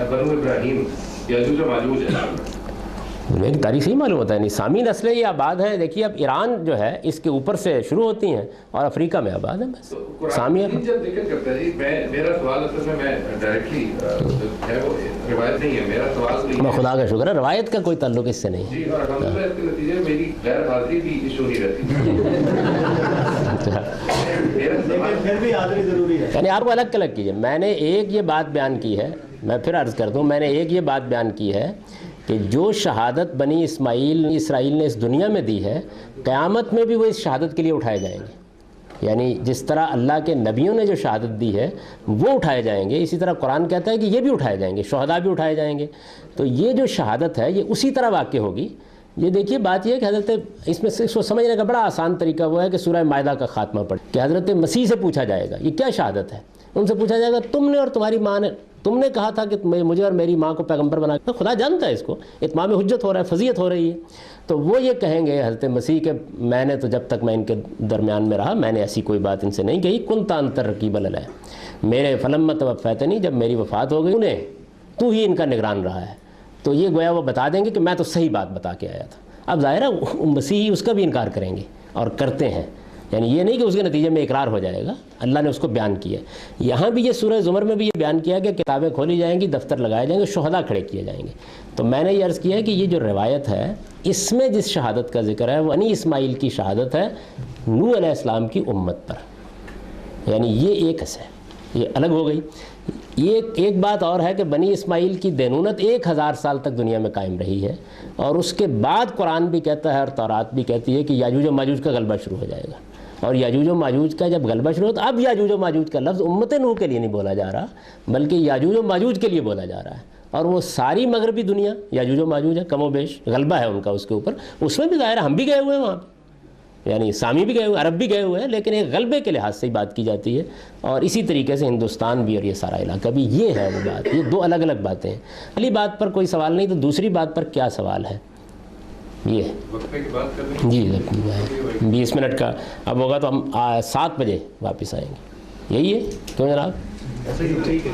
بنو ابراہیم یاجوج و ماجوج ہے. دنیا کی تاریخ سے ہی معلوم ہوتا ہے. نہیں، سامی نسلیں یہ آباد ہیں. دیکھیے اب ایران جو ہے اس کے اوپر سے شروع ہوتی ہیں اور افریقہ میں آباد ہیں. بس سامی جب ذکر کرتا ہے، میرا سوال اصل میں ڈائریکٹلی ہے وہ روایت نہیں ہے. میرا سوال میں خدا کا شکر ہے روایت کا کوئی تعلق اس سے نہیں. جی، اور الحمدللہ اس کے نتیجے میں میری غیر حاضری بھی ایشو نہیں رہتی. پھر بھی حاضری ضروری ہے. یعنی آپ کو الگ الگ کیجیے. میں نے ایک یہ بات بیان کی ہے، میں پھر عرض کر دوں، میں نے ایک یہ بات بیان کی ہے کہ جو شہادت بنی اسرائیل نے اس دنیا میں دی ہے، قیامت میں بھی وہ اس شہادت کے لیے اٹھائے جائیں گے. یعنی جس طرح اللہ کے نبیوں نے جو شہادت دی ہے وہ اٹھائے جائیں گے، اسی طرح قرآن کہتا ہے کہ یہ بھی اٹھائے جائیں گے، شہداء بھی اٹھائے جائیں گے. تو یہ جو شہادت ہے یہ اسی طرح واقع ہوگی. یہ دیکھیے بات یہ ہے کہ حضرت اس میں سے اس کو سمجھنے کا بڑا آسان طریقہ وہ ہے کہ سورہ مائدہ کا خاتمہ پڑھ کہ حضرت مسیح سے پوچھا جائے گا یہ کیا شہادت ہے. ان سے پوچھا جائے گا تم نے اور تمہاری ماں نے تم نے کہا تھا کہ مجھے اور میری ماں کو پیغمبر بنا کے، خدا جانتا ہے اس کو، اتمام حجت ہو رہا ہے، فضیت ہو رہی ہے. تو وہ یہ کہیں گے حضرت مسیح کہ میں نے تو جب تک میں ان کے درمیان میں رہا میں نے ایسی کوئی بات ان سے نہیں کہی، کنت انت رقیب علیہ، میرے فلما توفیتنی، جب میری وفات ہو گئی انہیں تو ہی ان کا نگران رہا ہے. تو یہ گویا وہ بتا دیں گے کہ میں تو صحیح بات بتا کے آیا تھا. اب ظاہر ہے مسیحی اس کا بھی انکار کریں گے اور کرتے ہیں، یعنی یہ نہیں کہ اس کے نتیجے میں اقرار ہو جائے گا، اللہ نے اس کو بیان کیا. یہاں بھی یہ سورہ زمر میں بھی یہ بیان کیا کہ کتابیں کھولی جائیں گی، دفتر لگائے جائیں گے، شہداء کھڑے کیے جائیں گے. تو میں نے یہ عرض کیا کہ یہ جو روایت ہے اس میں جس شہادت کا ذکر ہے وہ بنی اسماعیل کی شہادت ہے نوح علیہ السلام کی امت پر، یعنی یہ ایک ہے، یہ الگ ہو گئی. یہ ایک بات اور ہے کہ بنی اسماعیل کی دینونت 1000 سال تک دنیا میں قائم رہی ہے، اور اس کے بعد قرآن بھی کہتا ہے اور تورات بھی کہتی ہے کہ یاجوج و ماجوج کا غلبہ شروع ہو جائے گا. اور یاجوج و ماجوج کا جب غلبہ شروع ہو تو اب یاجوج و ماجوج کا لفظ امت نوح کے لیے نہیں بولا جا رہا بلکہ یاجوج و ماجوج کے لیے بولا جا رہا ہے. اور وہ ساری مغربی دنیا یاجوج و ماجوج ہے، کم و بیش غلبہ ہے ان کا اس کے اوپر. اس میں بھی ظاہر ہم بھی گئے ہوئے ہیں وہاں پہ، یعنی سامی بھی گئے ہوئے، عرب بھی گئے ہوئے ہیں، لیکن ایک غلبے کے لحاظ سے ہی بات کی جاتی ہے. اور اسی طریقے سے ہندوستان بھی اور یہ سارا علاقہ بھی، یہ ہے وہ بات. یہ دو الگ الگ باتیں ہیں. پہلی بات پر کوئی سوال نہیں، تو دوسری بات پر کیا سوال ہے؟ یہ وقفے کی بات کر رہے ہیں. جی 20 منٹ کا اب ہوگا تو ہم 7 بجے واپس آئیں گے. یہی ہے کیوں جناب؟ ایسا ہی ٹھیک ہے.